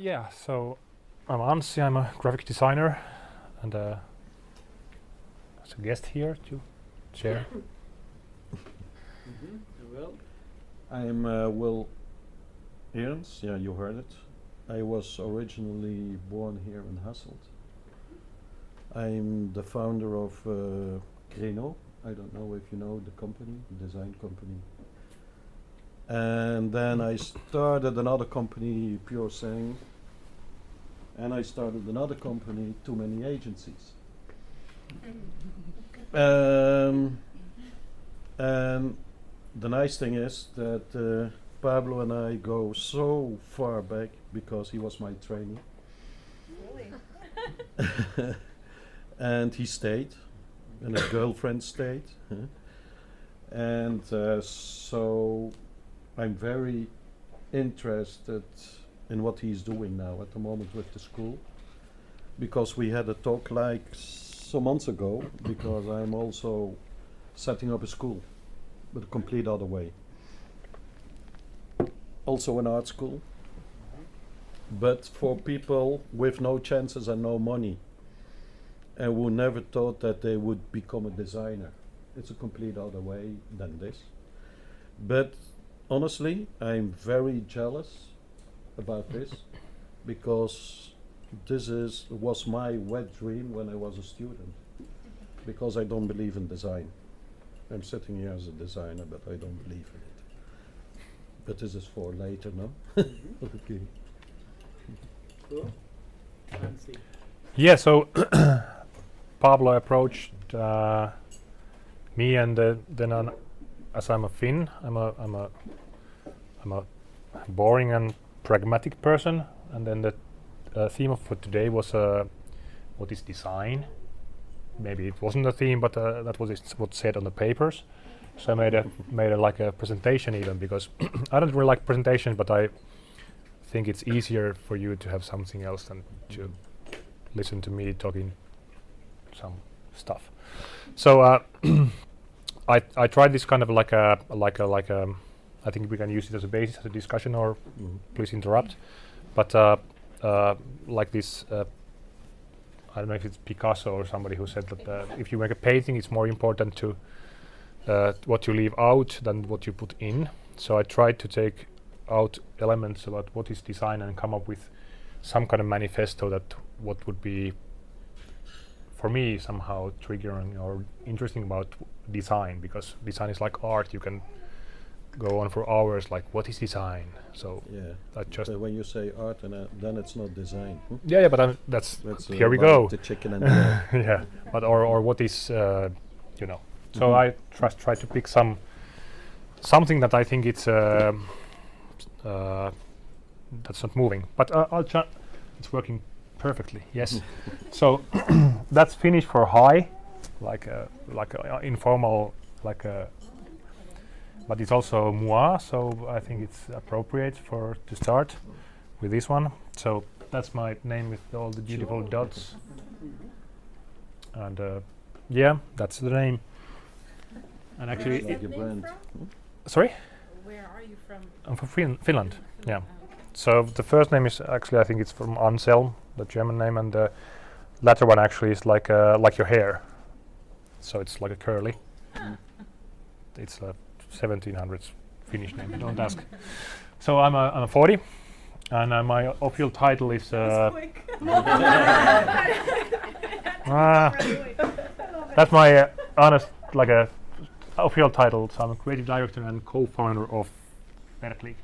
Yeah, so I'm Anssi, I'm a graphic designer and as a guest here to share. Well, I'm Erens, yeah, you heard it. I was originally born here in Hasselt. I'm the founder of Greno. I don't know if you know the company, design company. And then I started another company, Pure Sang. And I started another company, Too Many Agencies. And the nice thing is that Pablo and I go so far back because he was my trainee. Really? And he stayed, and his girlfriend stayed. And so I'm very interested in what he's doing now at the moment with the school, because we had a talk like some months ago, because I'm also setting up a school, but a complete other way. Also an art school, but for people with no chances and no money, and who never thought that they would become a designer. It's a complete other way than this. But honestly, I'm very jealous about this, because this was my wet dream when I was a student, because I don't believe in design. I'm sitting here as a designer, but I don't believe in it. But this is for later, no? Okay. Cool. Anssi. Yeah, so Pablo approached me, and then as I'm a Finn, I'm a boring and pragmatic person, and then the theme for today was what is design. Maybe it wasn't a theme, but that was what said on the papers. So I made a like a presentation even, because I don't really like presentations, but I think it's easier for you to have something else than to listen to me talking some stuff. So I tried this kind of like a I think we can use it as a basis as a discussion, or please interrupt. But like this, I don't know if it's Picasso or somebody who said that if you make a painting, it's more important to what you leave out than what you put in. So I tried to take out elements about what is design and come up with some kind of manifesto that what would be for me somehow triggering or interesting about design, because design is like art. You can go on for hours like what is design. So Yeah. I just But when you say art, and then it's not design. yeah, but that's here we about go. The chicken and the egg. Yeah, but or what is you know. So I try to pick something that I think it's that's not moving. But I'll try. It's working perfectly. Yes. So that's Finnish for hi, like a informal like a. But it's also moi, so I think it's appropriate to start with this one. So that's my name with all the beautiful dots. And yeah, that's the name. And actually, It's like your brand. sorry? Where are you from? I'm from Finland. Yeah. So the first name is actually, I think it's from Anselm, the German name, and the latter one actually is like your hair. So it's like a curly. It's a 1700s Finnish name. Don't ask. So I'm a 40, and my official title is. That's my honest official title. So I'm a creative director and co-founder of Werklig,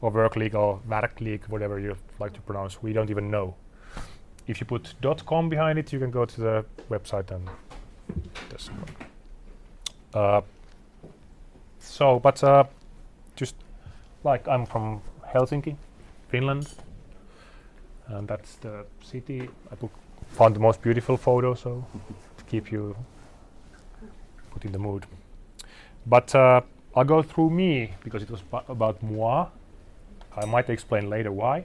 or Werklig, or Werklig, whatever you like to pronounce. We don't even know. If you put .com behind it, you can go to the website and it doesn't work. So, but just like I'm from Helsinki, Finland, and that's the city. I found the most beautiful photo, so to keep you put in the mood. But I'll go through me, because it was about moi. I might explain later why.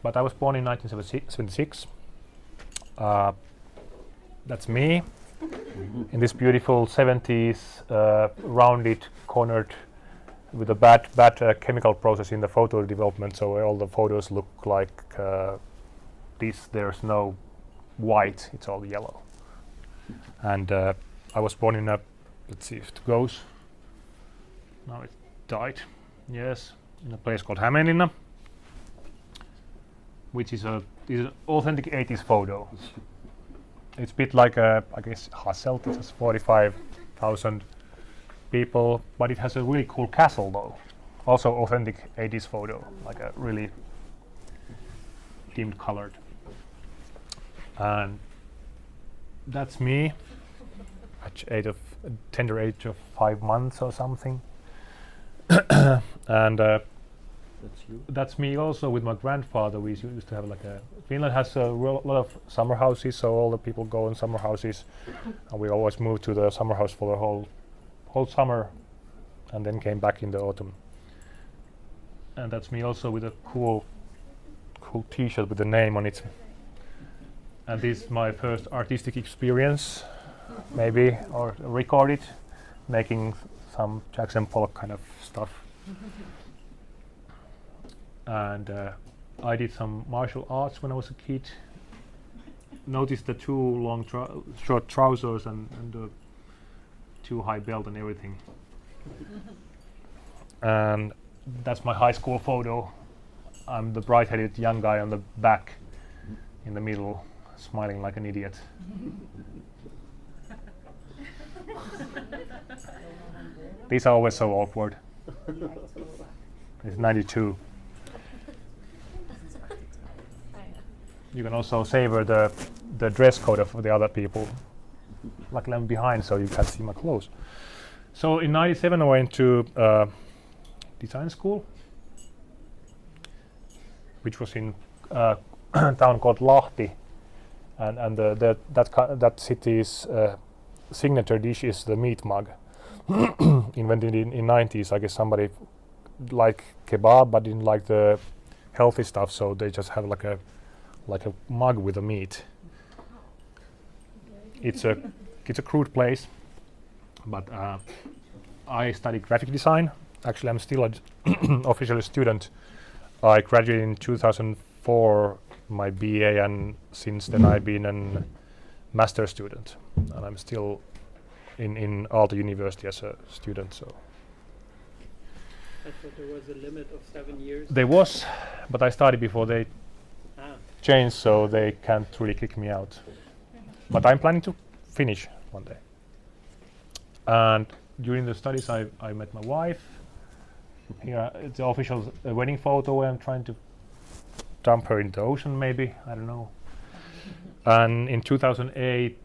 But I was born in 1976. That's me. In this beautiful 70s rounded, cornered with a bad chemical process in the photo development, so all the photos look like this. There's no white; it's all yellow. And I was born in a, let's see if it goes. Now it died. Yes, in a place called Hämeenlinna, which is an authentic 80s photo. It's a bit like I guess Hasselt. It has 45,000 people, but it has a really cool castle though. Also authentic 80s photo, like a really dimmed colored. And that's me at tender age of 5 months or something. And That's you. that's me also with my grandfather. We used to have like a Finland has a lot of summer houses, so all the people go in summer houses, and we always moved to the summer house for the whole summer, and then came back in the autumn. And that's me also with a cool T-shirt with the name on it. And this is my first artistic experience, maybe, or recorded, making some Jackson Pollock kind of stuff. And I did some martial arts when I was a kid. Noticed the too long short trousers and the too high belt and everything. And that's my high school photo. I'm the bright-headed young guy on the back, in the middle, smiling like an idiot. These are always so awkward. It's 92. You can also savor the dress code of the other people. Luckily I'm behind, so you can't see my clothes. So in 97 I went to design school, which was in a town called Lahti, and that city's signature dish is the meat mug. Invented in 90s. I guess somebody liked kebab but didn't like the healthy stuff, so they just have like a mug with the meat. It's a crude place, but I studied graphic design. Actually, I'm still an official student. I graduated in 2004 my BA, and since then I've been a master student, and I'm still in Aalto University as a student. So I thought there was a limit of 7 years. there was, but I started before they Ah, changed, so they can't really kick me out. But I'm planning to finish one day. And during the studies, I met my wife. Here, it's the official wedding photo where I'm trying to dump her in the ocean, maybe, I don't know. And in 2008,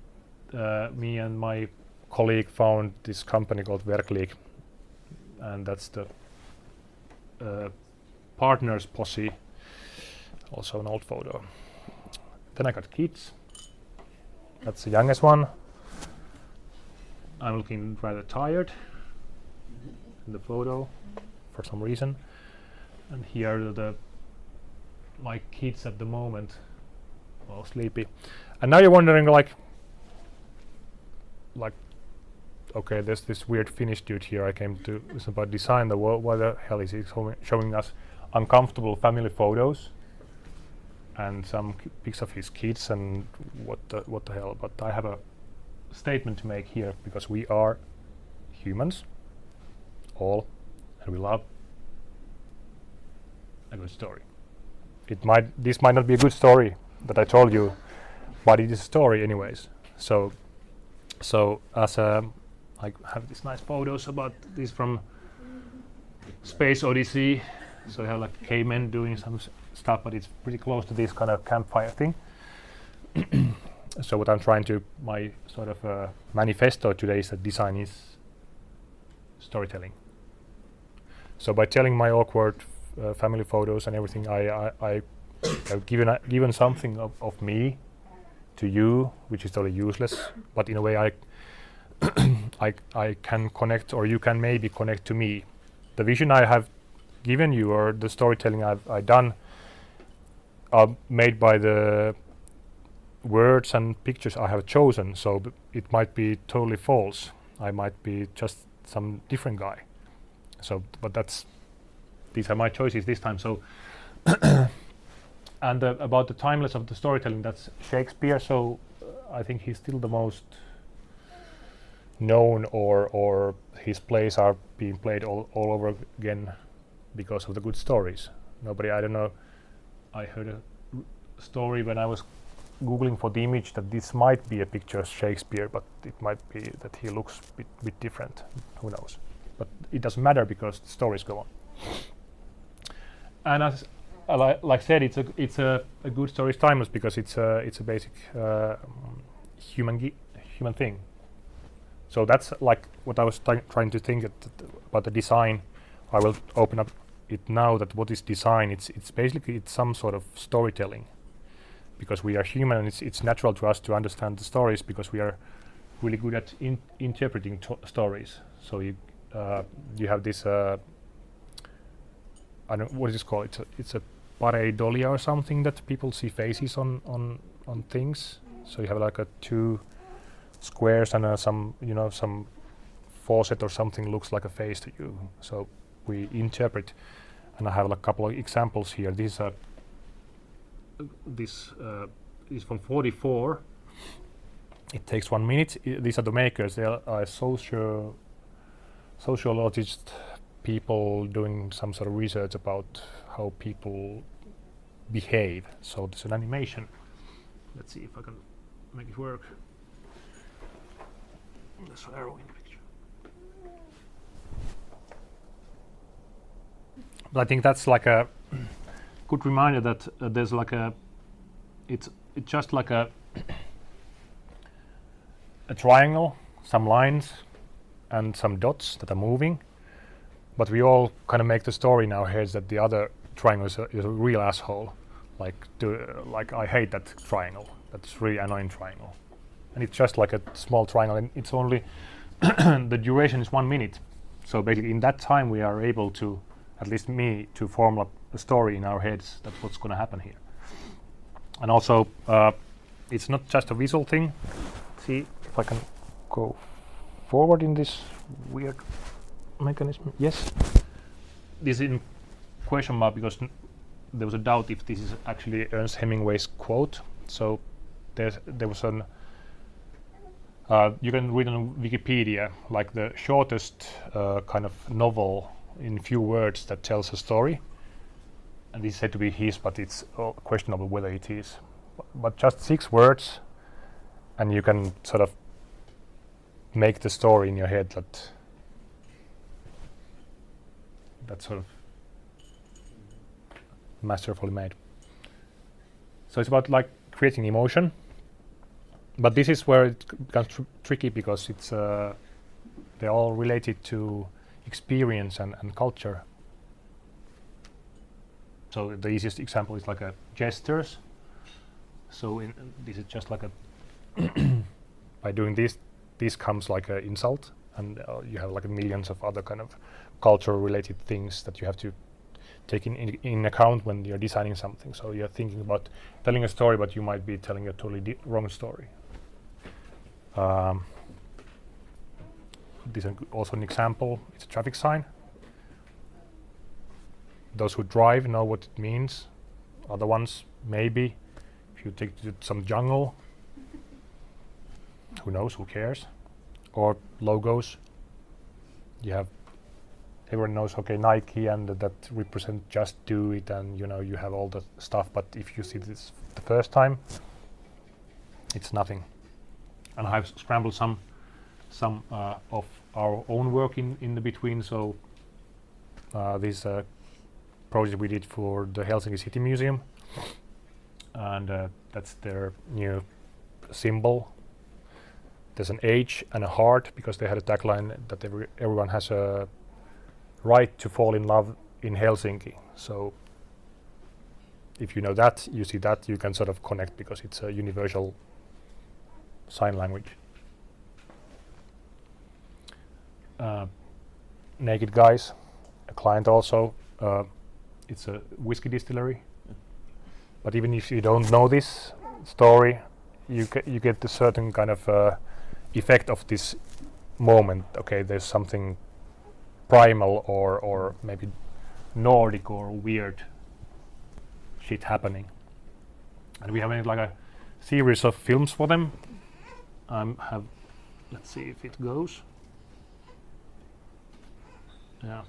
me and my colleague found this company called Werklig, and that's the partner's posse, also an old photo. Then I got kids. That's the youngest one. I'm looking rather tired in the photo for some reason. And here are my kids at the moment, all sleepy. And now you're wondering like, okay, there's this weird Finnish dude here. I came to listen about design. Why the hell is he showing us uncomfortable family photos and some pics of his kids and what the hell? But I have a statement to make here, because we are humans, all, and we love a good story. This might not be a good story that I told you, but it is a story anyways. So as I have these nice photos about this from Space Odyssey. So I have like cavemen doing some stuff, but it's pretty close to this kind of campfire thing. So what I'm trying to, my sort of manifesto today is that design is storytelling. So by telling my awkward family photos and everything, I have given something of me to you, which is totally useless, but in a way I can connect, or you can maybe connect to me. The vision I have given you, or the storytelling I've done, are made by the words and pictures I have chosen, so it might be totally false. I might be just some different guy. So, but these are my choices this time. So, and about the timeless of the storytelling, that's Shakespeare. So, I think he's still the most known, or his plays are being played all over again because of the good stories. I don't know. I heard a story when I was googling for the image that this might be a picture of Shakespeare, but it might be that he looks a bit different. Who knows? But it doesn't matter because the stories go on. And as like I said, it's a good story is timeless because it's a basic human thing. So that's like what I was trying to think about the design. I will open up it now. That what is design? It's basically some sort of storytelling, because we are human and it's natural to us to understand the stories because we are really good at interpreting stories. So you have this I don't know what is it called. It's a pareidolia or something that people see faces on things. So you have like a two squares and some faucet or something looks like a face to you. So we interpret, and I have like a couple of examples here. This is from 44. It takes 1 minute. These are the makers. They are sociologists, people doing some sort of research about how people behave. So there's an animation. Let's see if I can make it work. There's an arrow in the picture. But I think that's like a good reminder that there's like it's just like a triangle, some lines and some dots that are moving, but we all kind of make the story in our heads that the other triangle is a real asshole. Like I hate that triangle. That's really annoying triangle. And it's just like a small triangle, and it's only the duration is 1 minute. So basically in that time we are able to, at least me, to form a story in our heads. That's what's going to happen here. And also it's not just a visual thing. See if I can go forward in this weird mechanism. Yes, this is in question mark because there was a doubt if this is actually Ernest Hemingway's quote. So there was an you can read on Wikipedia like the shortest kind of novel in few words that tells a story, and this is said to be his, but it's questionable whether it is. But just 6 words, and you can sort of make the story in your head that's sort of masterfully made. So it's about like creating emotion, but this is where it becomes tricky because it's they're all related to experience and culture. So the easiest example is like a gestures. So this is just like a by doing this comes like an insult, and you have like millions of other kind of cultural related things that you have to take in account when you're designing something. So you're thinking about telling a story, but you might be telling a totally wrong story. This is also an example. It's a traffic sign. Those who drive know what it means. Other ones, maybe. If you take it to some jungle, who knows, who cares? Or logos. You have, everyone knows, okay, Nike, and that represent just do it, and you have all the stuff, but if you see this the first time, it's nothing. And I've scrambled some of our own work in the between. So this project we did for the Helsinki City Museum, and that's their new symbol. There's an H and a heart because they had a tagline that everyone has a right to fall in love in Helsinki. So if you know that, you see that, you can sort of connect because it's a universal sign language. Naked Guys, a client also. It's a whiskey distillery. But even if you don't know this story, you get the certain kind of effect of this moment. Okay, there's something primal or maybe Nordic or weird shit happening. And we have made like a series of films for them. Have let's see if it goes. Yeah.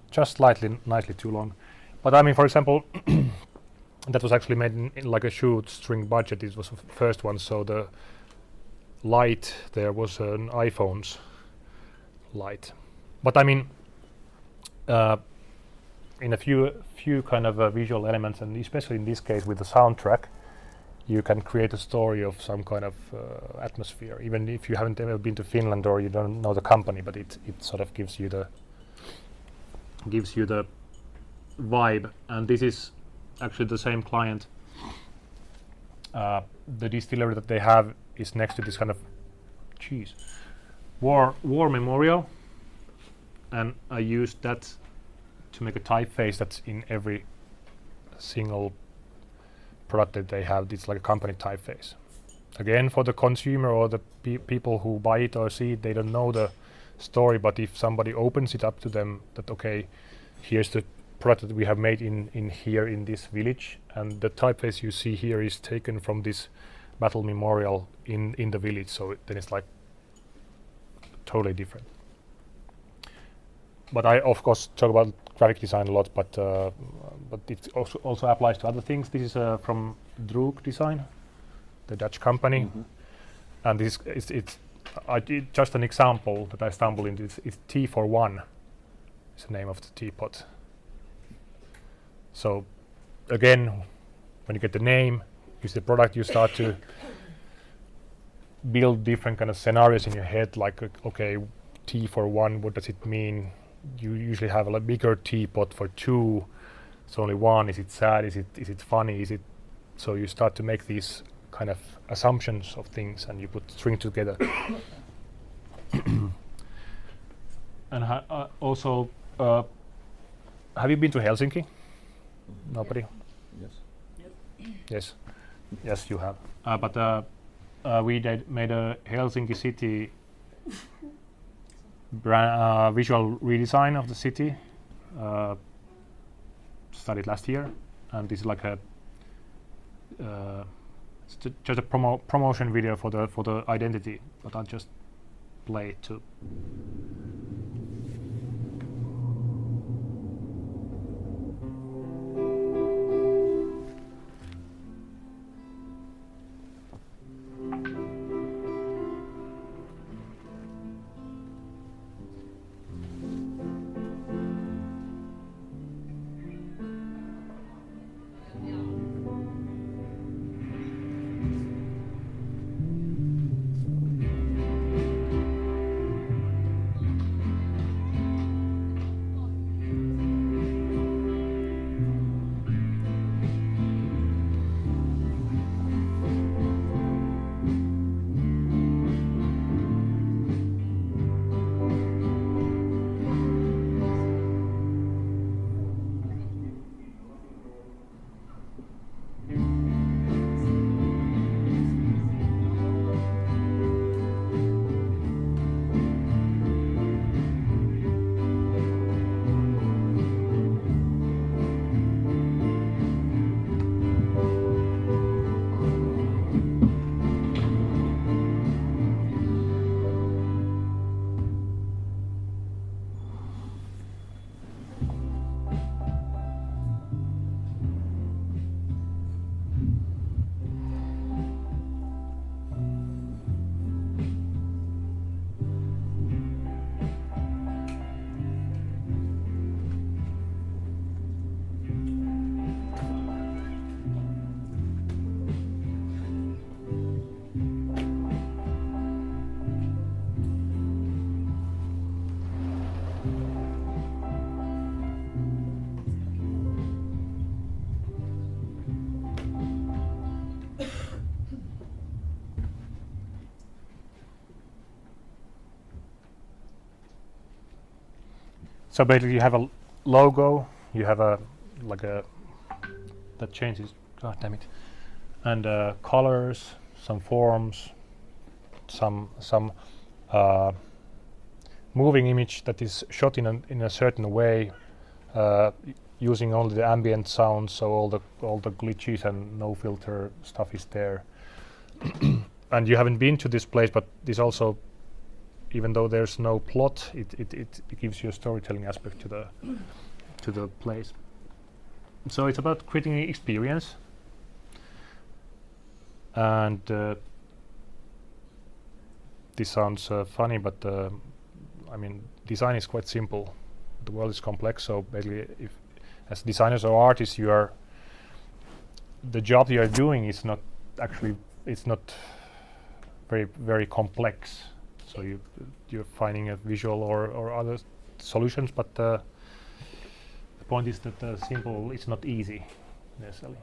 Just slightly nicely too long. But I mean, for example, that was actually made in like a shoestring budget. It was the first one, so the light there was an iPhone's light. But I mean, in a few kind of visual elements, and especially in this case with the soundtrack, you can create a story of some kind of atmosphere, even if you haven't ever been to Finland or you don't know the company, but it sort of gives you the vibe. And this is actually the same client. The distillery that they have is next to this kind of war memorial, and I used that to make a typeface that's in every single product that they have. It's like a company typeface. Again, for the consumer or the people who buy it or see it, they don't know the story, but if somebody opens it up to them that, okay, here's the product that we have made in here in this village, and the typeface you see here is taken from this battle memorial in the village, so then it's like totally different. But I of course talk about graphic design a lot, but it also applies to other things. This is from Droog Design, the Dutch company, and this it's just an example that I stumbled into. It's Tea for One. Is the name of the teapot. So again, when you get the name, use the product, you start to build different kind of scenarios in your head, like okay, tea for one, what does it mean? You usually have a bigger teapot for two. It's only one. Is it sad? Is it funny? Is it? So you start to make these kind of assumptions of things, and you put string together. And also, have you been to Helsinki? Nobody? Yes. Yes, you have. But we made a Helsinki city visual redesign of the city. Started last year, and this is like a just a promotion video for the identity. But I'll just play it too. So basically, you have a logo. You have a that changes. God damn it! And colors, some forms, some moving image that is shot in a certain way, using only the ambient sound, so all the glitches and no filter stuff is there. And you haven't been to this place, but this also, even though there's no plot, it gives you a storytelling aspect to the place. So it's about creating an experience, and this sounds funny, but I mean, design is quite simple. The world is complex, so basically, if as designers or artists, the job you are doing is not actually, it's not very complex. So you're finding a visual or other solutions, but the point is that simple is not easy necessarily.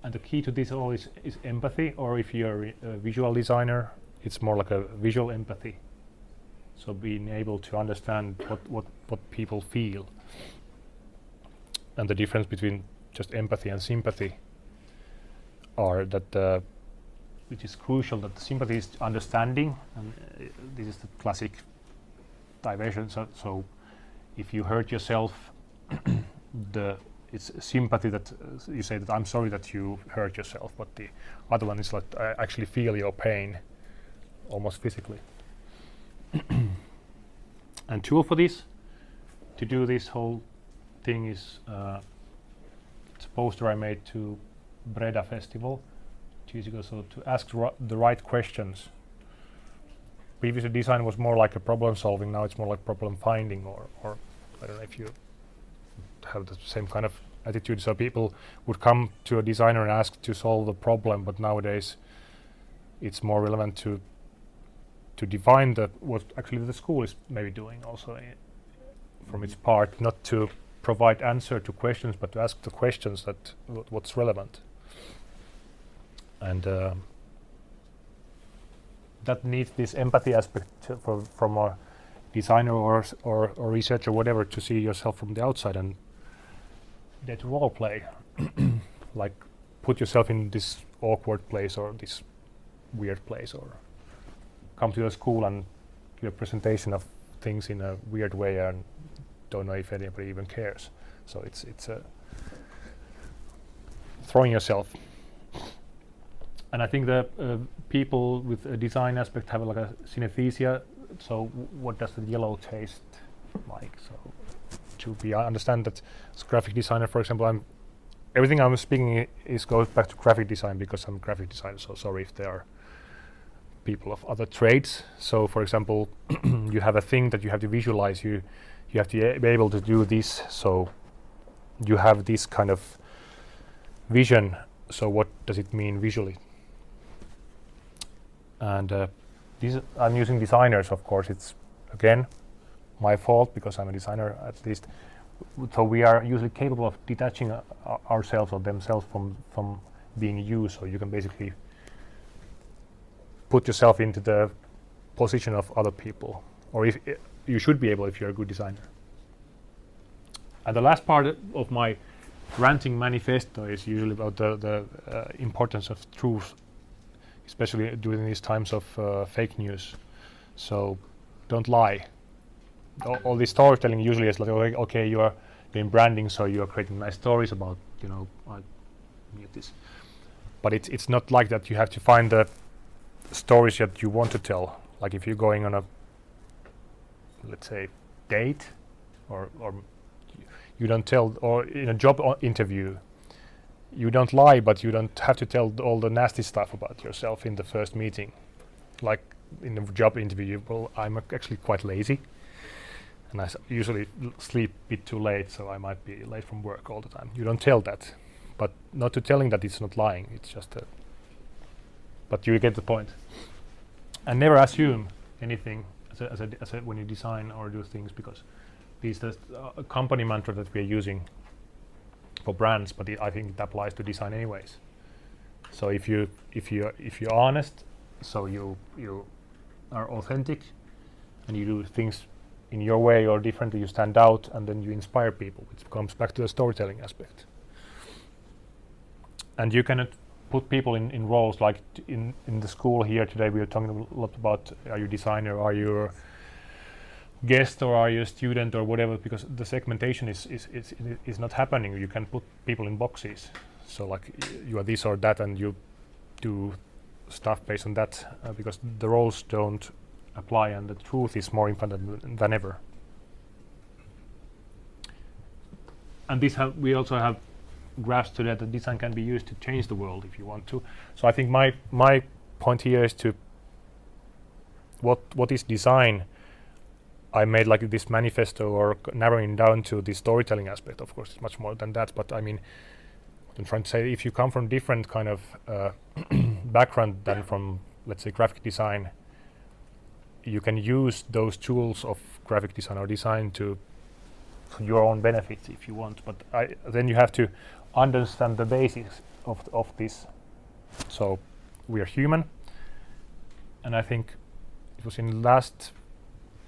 And the key to this all is empathy, or if you're a visual designer, it's more like a visual empathy. So being able to understand what people feel, and the difference between just empathy and sympathy are that which is crucial, that the sympathy is understanding, and this is the classic diversion. So if you hurt yourself, it's sympathy that you say that I'm sorry that you hurt yourself, but the other one is like I actually feel your pain, almost physically. And tool for this, to do this whole thing is it's a poster I made to Breda Festival 2 years ago. So to ask the right questions. Previously, design was more like a problem solving. Now it's more like problem finding, or I don't know if you have the same kind of attitude. So people would come to a designer and ask to solve the problem, but nowadays it's more relevant to define what actually the school is maybe doing also from its part, not to provide answer to questions, but to ask the questions that what's relevant. And that needs this empathy aspect from a designer or researcher, whatever, to see yourself from the outside and that role play. Like put yourself in this awkward place or this weird place, or come to a school and give a presentation of things in a weird way and don't know if anybody even cares. So it's throwing yourself. And I think that people with a design aspect have like a synesthesia. So what does the yellow taste like? So to understand that as a graphic designer, for example, everything I'm speaking goes back to graphic design because I'm a graphic designer. So sorry if there are people of other trades. So for example, you have a thing that you have to visualize. You have to be able to do this. So you have this kind of vision. So what does it mean visually? And I'm using designers, of course. It's again my fault because I'm a designer at least. So we are usually capable of detaching ourselves or themselves from being you. So you can basically put yourself into the position of other people, or if you should be able if you're a good designer. And the last part of my ranting manifesto is usually about the importance of truth, especially during these times of fake news. So don't lie. All this storytelling usually is like, okay, you are doing branding, so you are creating nice stories about, I mute this. But it's not like that. You have to find the stories that you want to tell. Like if you're going on a, let's say, date, or you don't tell, or in a job interview, you don't lie, but you don't have to tell all the nasty stuff about yourself in the first meeting. Like in a job interview, well, I'm actually quite lazy, and I usually sleep a bit too late, so I might be late from work all the time. You don't tell that, but not to telling that it's not lying. It's just but you get the point. And never assume anything as a when you design or do things, because this is a company mantra that we are using for brands, but I think it applies to design anyways. So if you're honest, so you are authentic, and you do things in your way or differently, you stand out, and then you inspire people, which comes back to the storytelling aspect. And you cannot put people in roles like in the school here today. We are talking a lot about, are you a designer, are you a guest, or are you a student, or whatever, because the segmentation is not happening. You can put people in boxes, so like you are this or that, and you do stuff based on that, because the roles don't apply, and the truth is more important than ever. And we also have graphs today that design can be used to change the world if you want to. So I think my point here is to what is design. I made like this manifesto, or narrowing down to the storytelling aspect. Of course, it's much more than that. But I mean, what I'm trying to say, if you come from different kind of background than from, let's say, graphic design, you can use those tools of graphic design or design to for your own benefits if you want. But then you have to understand the basics of this. So we are human, and I think it was in last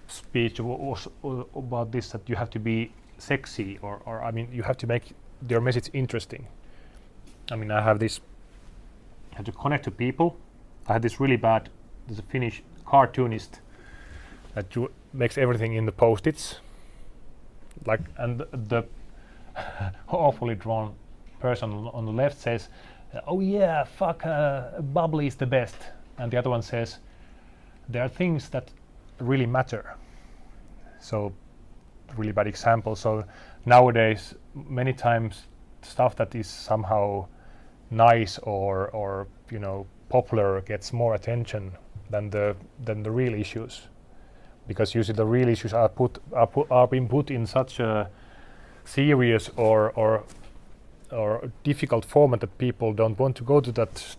speech was about this, that you have to be sexy, or I mean, you have to make their message interesting. I mean, I have to connect to people. I had this really bad, there's a Finnish cartoonist that makes everything in the post-its, like, and the awfully drawn person on the left says, oh yeah, fuck, bubbly is the best, and the other one says, there are things that really matter. So really bad example. So nowadays many times stuff that is somehow nice or you know, popular gets more attention than the real issues, because usually the real issues are being put in such a serious or difficult format that people don't want to go to that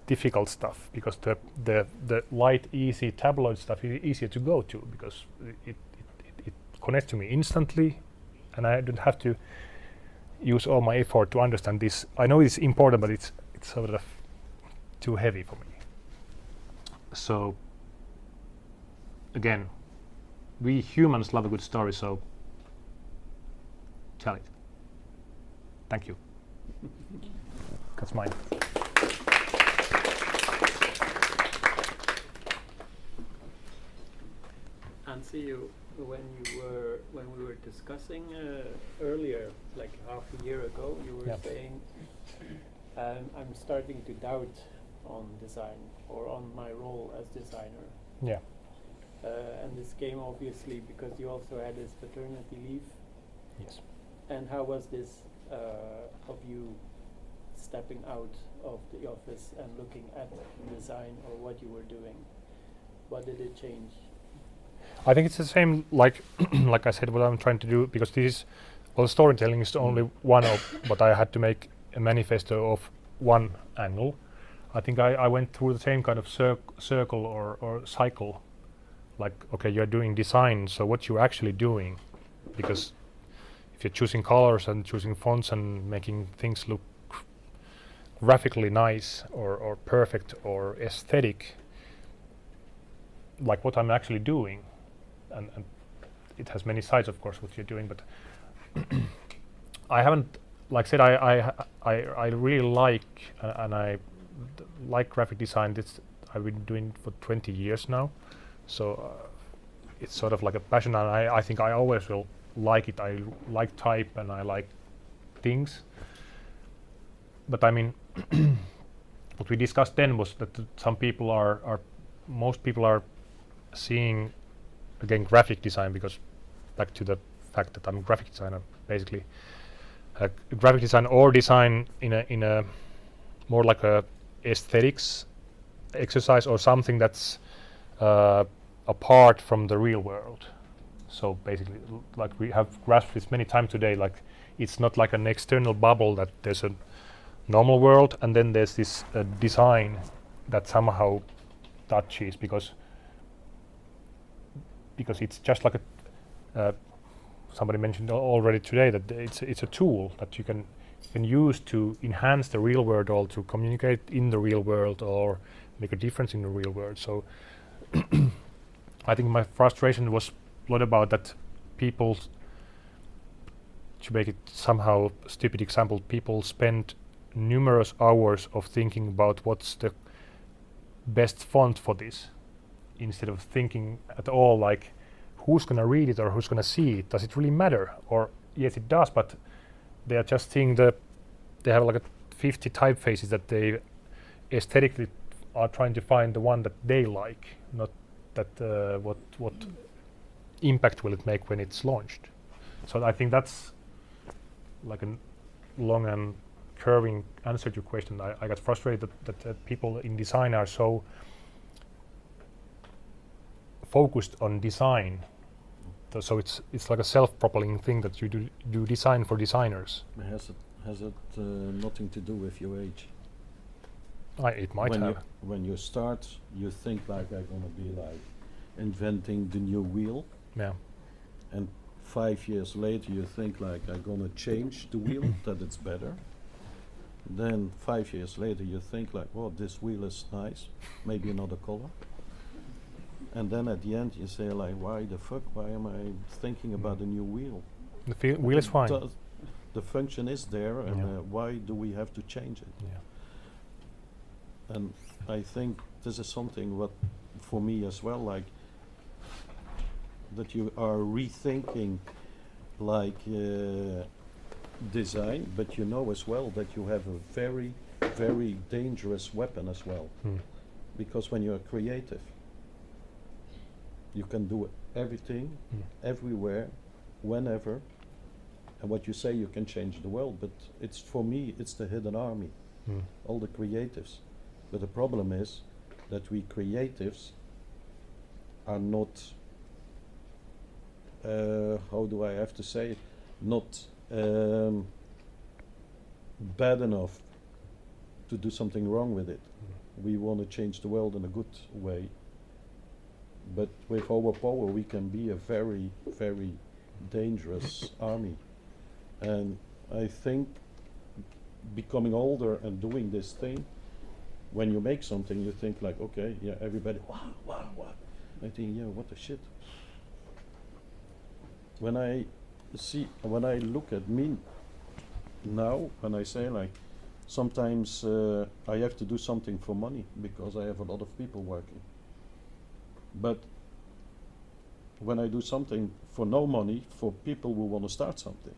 difficult stuff, because the light, easy tabloid stuff is easier to go to, because it connects to me instantly, and I don't have to use all my effort to understand this. I know it's important, but it's sort of too heavy for me. So again, we humans love a good story, so tell it. Thank you. That's mine. Anssi, when we were discussing earlier, like half a year ago, you were saying, I'm starting to doubt on design or on my role as designer. Yeah. And this came obviously because you also had this paternity leave. Yes. And how was this of you stepping out of the office and looking at design or what you were doing? What did it change? I think it's the same, like like I said, what I'm trying to do, because this is, well, storytelling is only one of, but I had to make a manifesto of one angle. I think I went through the same kind of circle or cycle, like, okay, you're doing design, so what you're actually doing, because if you're choosing colors and choosing fonts and making things look graphically nice or perfect or aesthetic, like what I'm actually doing, and it has many sides, of course, what you're doing, but I haven't, like I said, I really like and I like graphic design. I've been doing it for 20 years now, so it's sort of like a passion, and I think I always will like it. I like type and I like things, but I mean, what we discussed then was that most people are seeing, again, graphic design, because back to the fact that I'm a graphic designer, basically, graphic design or design in a more like a aesthetics exercise or something that's apart from the real world. So basically, like we have grasped this many times today, like it's not like an external bubble, that there's a normal world and then there's this design that somehow touches, because it's just like somebody mentioned already today that it's a tool that you can use to enhance the real world, or to communicate in the real world, or make a difference in the real world. So I think my frustration was a lot about that people, to make it somehow a stupid example, people spend numerous hours of thinking about what's the best font for this, instead of thinking at all like who's gonna read it or who's gonna see it. Does it really matter? Or yes, it does, but they are just seeing they have like a 50 typefaces that they aesthetically are trying to find the one that they like, not that what impact will it make when it's launched. So I think that's like a long and curving answer to your question. I got frustrated that people in design are so focused on design. So it's like a self-propelling thing that you do design for designers. Has it nothing to do with your age? It might when have. When you start, you think like I'm gonna be like inventing the new wheel, Yeah. and 5 years later you think like I'm gonna change the wheel that it's better. Then 5 years later you think like, well, this wheel is nice, maybe another color. And then at the end you say like, why the fuck? Why am I thinking about a new wheel? The wheel is fine. The function is there, and Yeah. why do we have to change it? Yeah. And I think this is something what, for me as well, like that you are rethinking like design, but you know as well that you have a very, very dangerous weapon as well. Because when you're creative, you can do everything, everywhere, whenever, and what you say you can change the world, but it's, for me, it's the hidden army, all the creatives. But the problem is that we creatives are not, how do I have to say it, not bad enough to do something wrong with it. We want to change the world in a good way, but with our power we can be a very, very dangerous army. And I think becoming older and doing this thing, when you make something you think like, okay, yeah, everybody, wow. I think, yeah, what the shit. When I look at me now, when I say like, sometimes I have to do something for money because I have a lot of people working. But when I do something for no money for people who want to start something,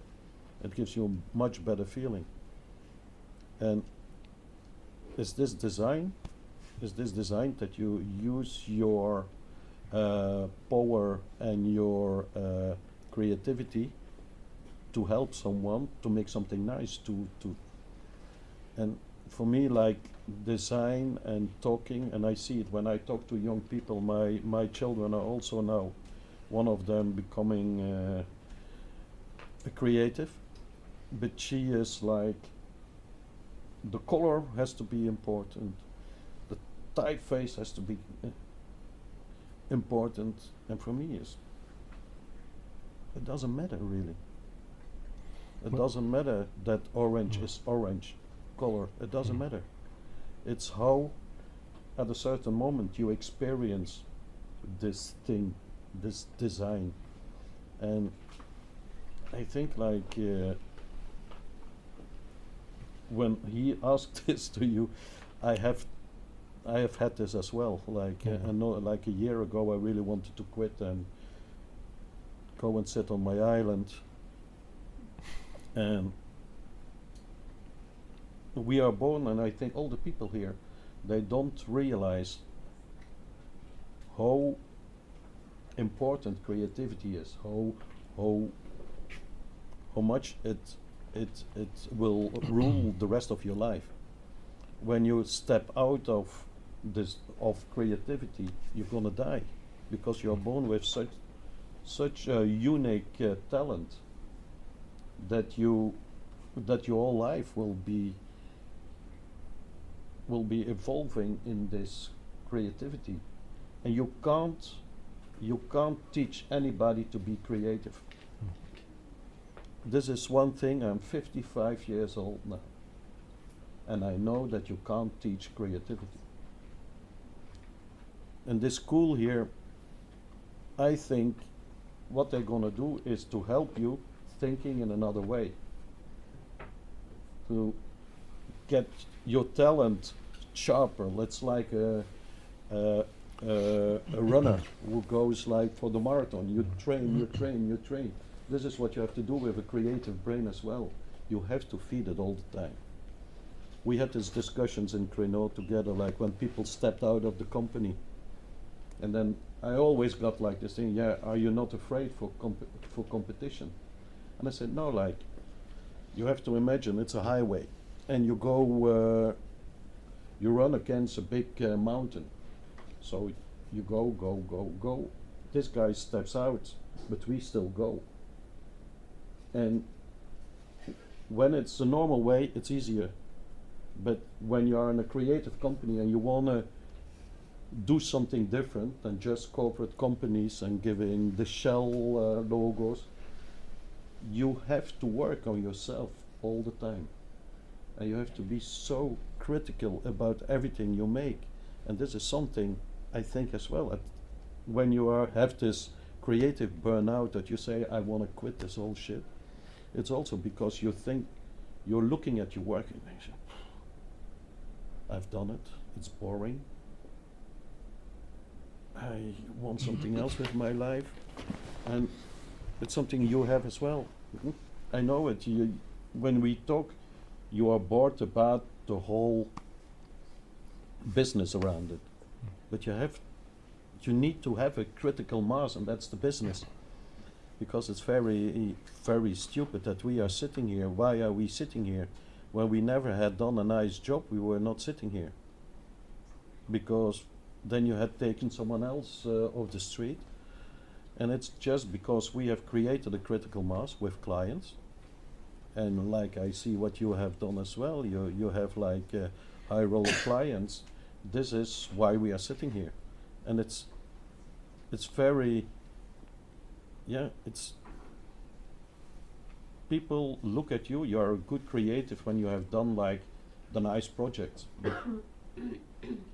it gives you a much better feeling. And is this design that you use your power and your creativity to help someone to make something nice to and for me, like design and talking, and I see it when I talk to young people. My children are also now, one of them becoming a creative, but she is like, the color has to be important, the typeface has to be important, and for me it doesn't matter really. It doesn't matter that orange is orange color. It doesn't matter. It's how at a certain moment you experience this thing, this design. And I think like when he asked this to you, I have had this as well. Like I know, like a year ago I really wanted to quit and go and sit on my island. And we are born, and I think all the people here, they don't realize how important creativity is, how much it will rule the rest of your life. When you step out of this creativity, you're gonna die, because you're born with such a unique talent that your whole life will be evolving in this creativity, and you can't teach anybody to be creative. This is one thing. I'm 55 years old now, and I know that you can't teach creativity. In this school here, I think what they're gonna do is to help you thinking in another way, to get your talent sharper. It's like a runner who goes like for the marathon. You train, you train, you train. This is what you have to do with a creative brain as well. You have to feed it all the time. We had these discussions in Creno together, like when people stepped out of the company. And then I always got like this thing, yeah, are you not afraid for competition? And I said, no, like, you have to imagine it's a highway. And you go, you run against a big mountain. So you go, go, go, go. This guy steps out, but we still go. And when it's the normal way, it's easier. But when you are in a creative company and you want to do something different than just corporate companies and giving the shell logos, you have to work on yourself all the time. And you have to be so critical about everything you make. And this is something I think as well. When you have this creative burnout that you say, I want to quit this whole shit, it's also because you think you're looking at your work and you say, I've done it, it's boring. I want something else with my life. And it's something you have as well. I know it. When we talk, you are bored about the whole business around it. But you need to have a critical mass, and that's the business. Because it's very, very stupid that we are sitting here. Why are we sitting here? When we never had done a nice job, we were not sitting here. Because then you had taken someone else off the street. And it's just because we have created a critical mass with clients. And like I see what you have done as well, you have like high roller clients. This is why we are sitting here. And it's very, yeah, it's, people look at you, you're a good creative when you have done like the nice projects. But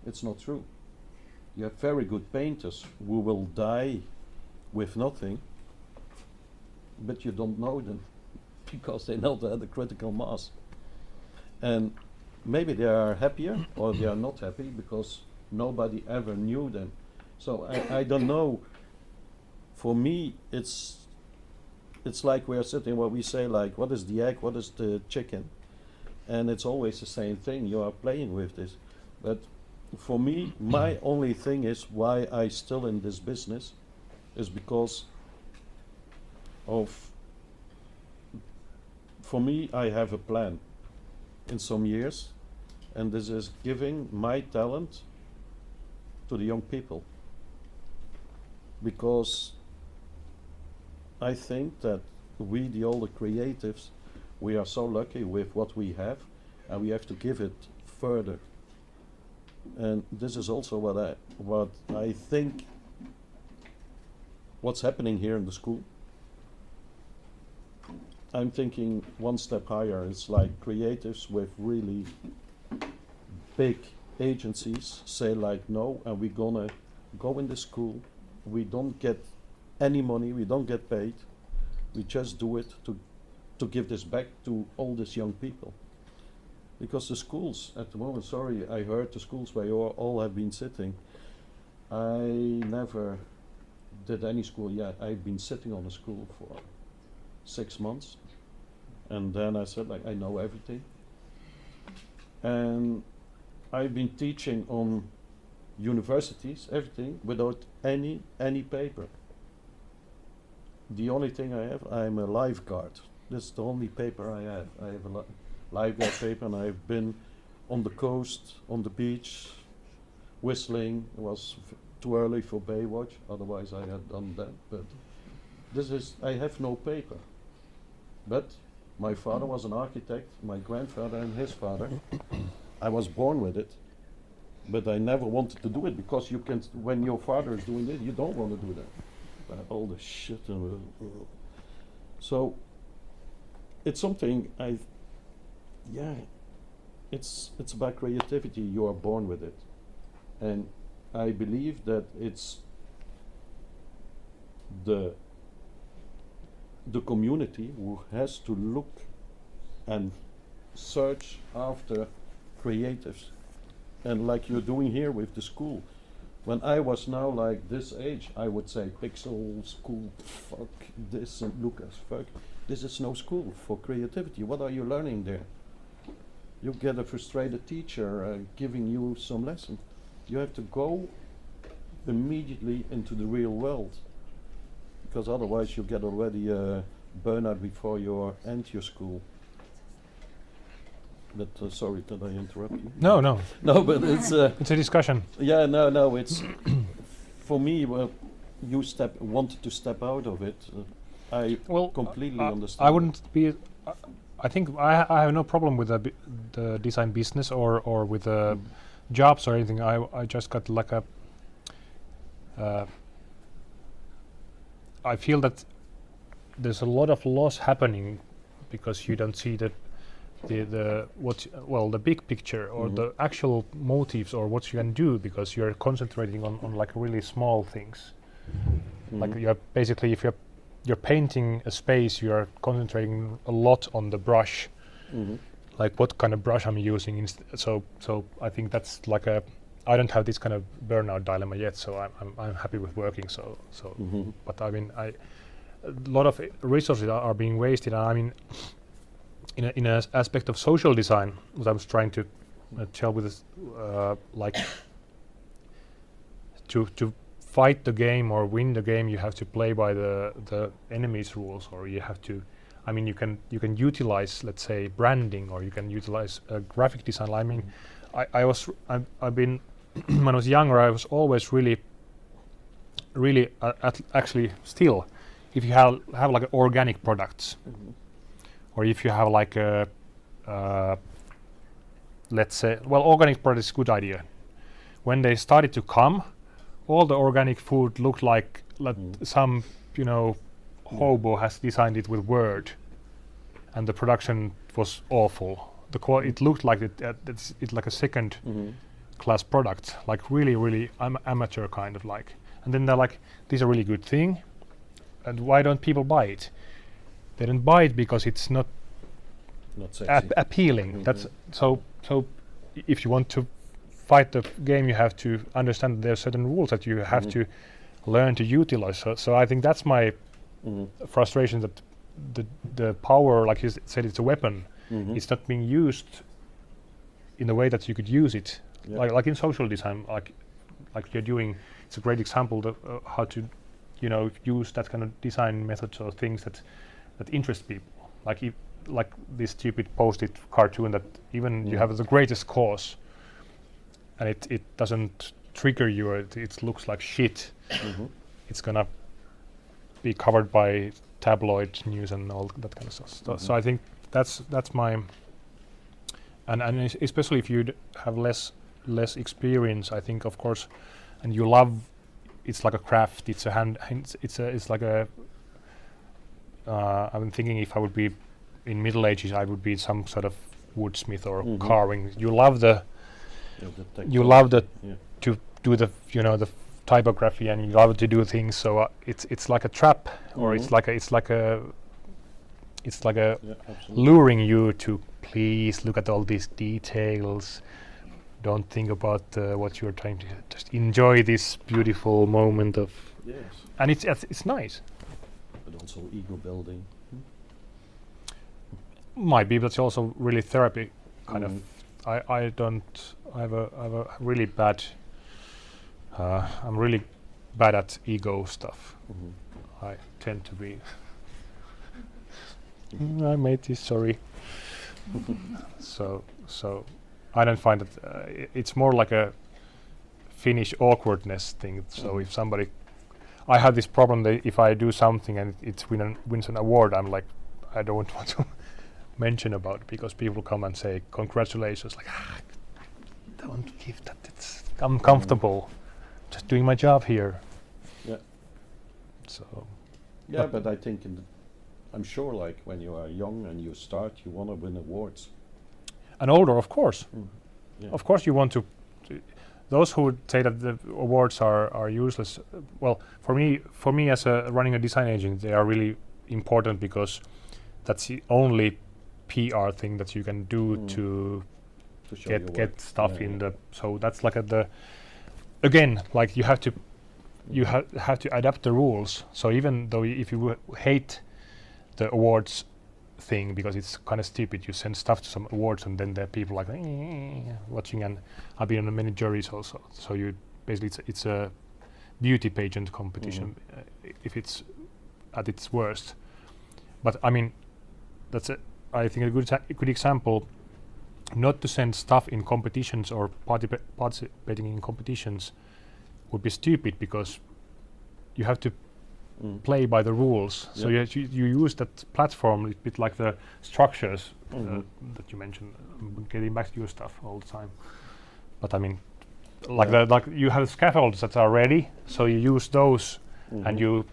it's not true. You have very good painters who will die with nothing, but you don't know them because they not had a critical mass. And maybe they are happier or they are not happy because nobody ever knew them. So I don't know. For me, it's like we are sitting where we say like, what is the egg, what is the chicken? And it's always the same thing. You are playing with this. But for me, my only thing is why I still in this business is because of, for me, I have a plan in some years, and this is giving my talent to the young people. Because I think that we, the older creatives, we are so lucky with what we have, and we have to give it further. And this is also what I think what's happening here in the school. I'm thinking one step higher. It's like creatives with really big agencies say like, no, and we're gonna go in the school. We don't get any money, we don't get paid. We just do it to give this back to all these young people. Because the schools at the moment, sorry, I heard the schools where you all have been sitting. I never did any school yet. I've been sitting on a school for 6 months. And then I said, like, I know everything. And I've been teaching on universities, everything, without any paper. The only thing I have, I'm a lifeguard. That's the only paper I have. I have a lifeguard paper, and I've been on the coast, on the beach, whistling. It was too early for Baywatch, otherwise I had done that. But this is, I have no paper. But my father was an architect, my grandfather and his father. I was born with it, but I never wanted to do it because you can, when your father is doing it, you don't want to do that. All the shit and so it's something it's about creativity. You are born with it, and I believe that it's the community who has to look and search after creatives, and like you're doing here with the school. When I was now like this age, I would say pixel school, fuck this and Lucas, fuck. This is no school for creativity. What are you learning there? You get a frustrated teacher giving you some lesson. You have to go immediately into the real world, because otherwise you get already burnout before you end your school. But sorry that I interrupt you. No, no. No, but it's It's a discussion. yeah, no, it's for me. You wanted to step out of it. I completely understand. I wouldn't be. I think I have no problem with the design business or with the jobs or anything. I just got like a. I feel that there's a lot of loss happening because you don't see the big picture or the actual motives or what you can do, because you're concentrating on like really small things. Like you're basically, if you're painting a space, you're concentrating a lot on the brush, like what kind of brush I'm using. So I think that's like I don't have this kind of burnout dilemma yet, so I'm happy with working. So but I mean, a lot of resources are being wasted. And I mean, in an aspect of social design, what I was trying to tell with this, like to fight the game or win the game, you have to play by the enemy's rules, or you have to. I mean, you can utilize, let's say, branding, or you can utilize graphic design. I mean, I've been when I was younger, I was always really actually still, if you have like organic products, or if you have like let's say, well, organic product is a good idea. When they started to come, all the organic food looked like some, hobo has designed it with Word, and the production was awful. It looked like it's like a second class product, like really amateur kind of like. And then they're like, "These are really good thing, and why don't people buy it?" They don't buy it because it's not sexy. Appealing. That's so. If you want to fight the game, you have to understand that there are certain rules that you have to learn to utilize. So I think that's my frustration, that the power, like you said, it's a weapon. It's not being used in the way that you could use it. Yeah. Like in social design, like you're doing. It's a great example of how to, use that kind of design methods or things that interest people. Like this stupid post-it cartoon that even you have the greatest cause, and it doesn't trigger you, or it looks like shit. It's gonna be covered by tabloid news and all that kind of stuff. So I think that's my, and especially if you have less experience, I think, of course, and you love, it's like a craft. It's like a. I've been thinking, if I would be in Middle Ages, I would be some sort of woodsmith or carving. You love to do the the typography, and you love to do things. So it's like a trap, or it's like luring you to, please look at all these details. Don't think about what you're trying to. Just enjoy this beautiful moment of. Yes. And it's nice. But also ego building. Might be, but it's also really therapy kind of. I have a really bad. I'm really bad at ego stuff. I tend to be. I made this. Sorry. So I don't find it. It's more like a Finnish awkwardness thing. So if somebody, I have this problem that if I do something and it wins an award, I'm like, I don't want to mention about it, because people come and say congratulations, like, don't give that. It's uncomfortable. Just doing my job here. Yeah. So. Yeah, but I think I'm sure, like when you are young and you start, you want to win awards. And older, of course. Yeah. Of course, you want to. those who would say that the awards are useless, well, for me as running a design agency, they are really important because that's the only PR thing that you can do to show your get work. stuff in the. So that's like again, like you have to have to adapt the rules. So even though if you hate the awards thing because it's kind of stupid, you send stuff to some awards and then there are people like watching, and I've been on many juries also. So you basically it's a beauty pageant competition if it's at its worst. But I mean, that's I think a good example. Not to send stuff in competitions or participating in competitions would be stupid because you have to play by the rules. So you use that platform a bit like the structures that you mentioned. I'm getting back to your stuff all the time. But I mean, like you have scaffolds that are ready, so you use those and you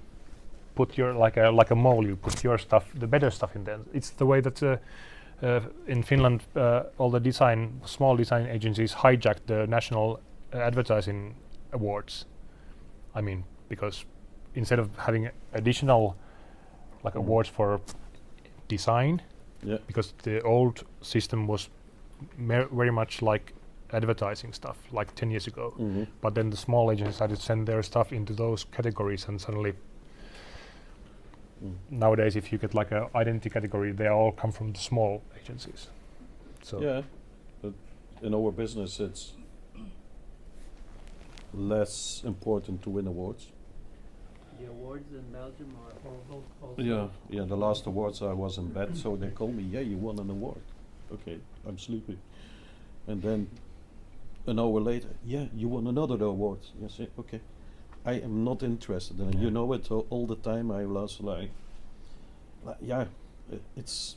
put your like a mole. You put your stuff, the better stuff in there. It's the way that. In Finland, all the small design agencies hijacked the national advertising awards. I mean, because instead of having additional like awards for design, because the old system was very much like advertising stuff, like 10 years ago. But then the small agencies started to send their stuff into those categories, and suddenly. Nowadays, if you get like an identity category, they all come from the small agencies. So but in our business, it's less important to win awards. The awards in Belgium are also. Yeah. The last awards I was in bed, so they called me. Yeah, you won an award. Okay, I'm sleeping. And then an hour later, yeah, you won another award. Yes, okay. I am not interested in it. You know it all the time. I was like it's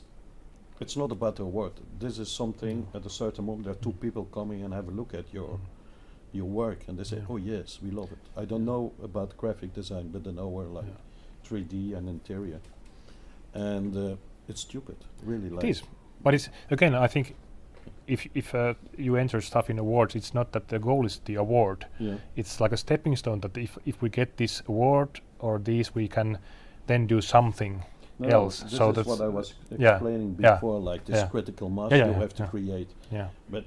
not about the award. This is something at a certain moment. There are two people coming and have a look at your work, and they say, "Oh yes, we love it." I don't know about graphic design, but they know like 3D and interior, and it's stupid, really. It is, but it's again. I think if you enter stuff in awards, it's not that the goal is the award. It's like a stepping stone that if we get this award or these, we can then do something else. This so is that's what I was explaining before, like this critical mass you have to create. But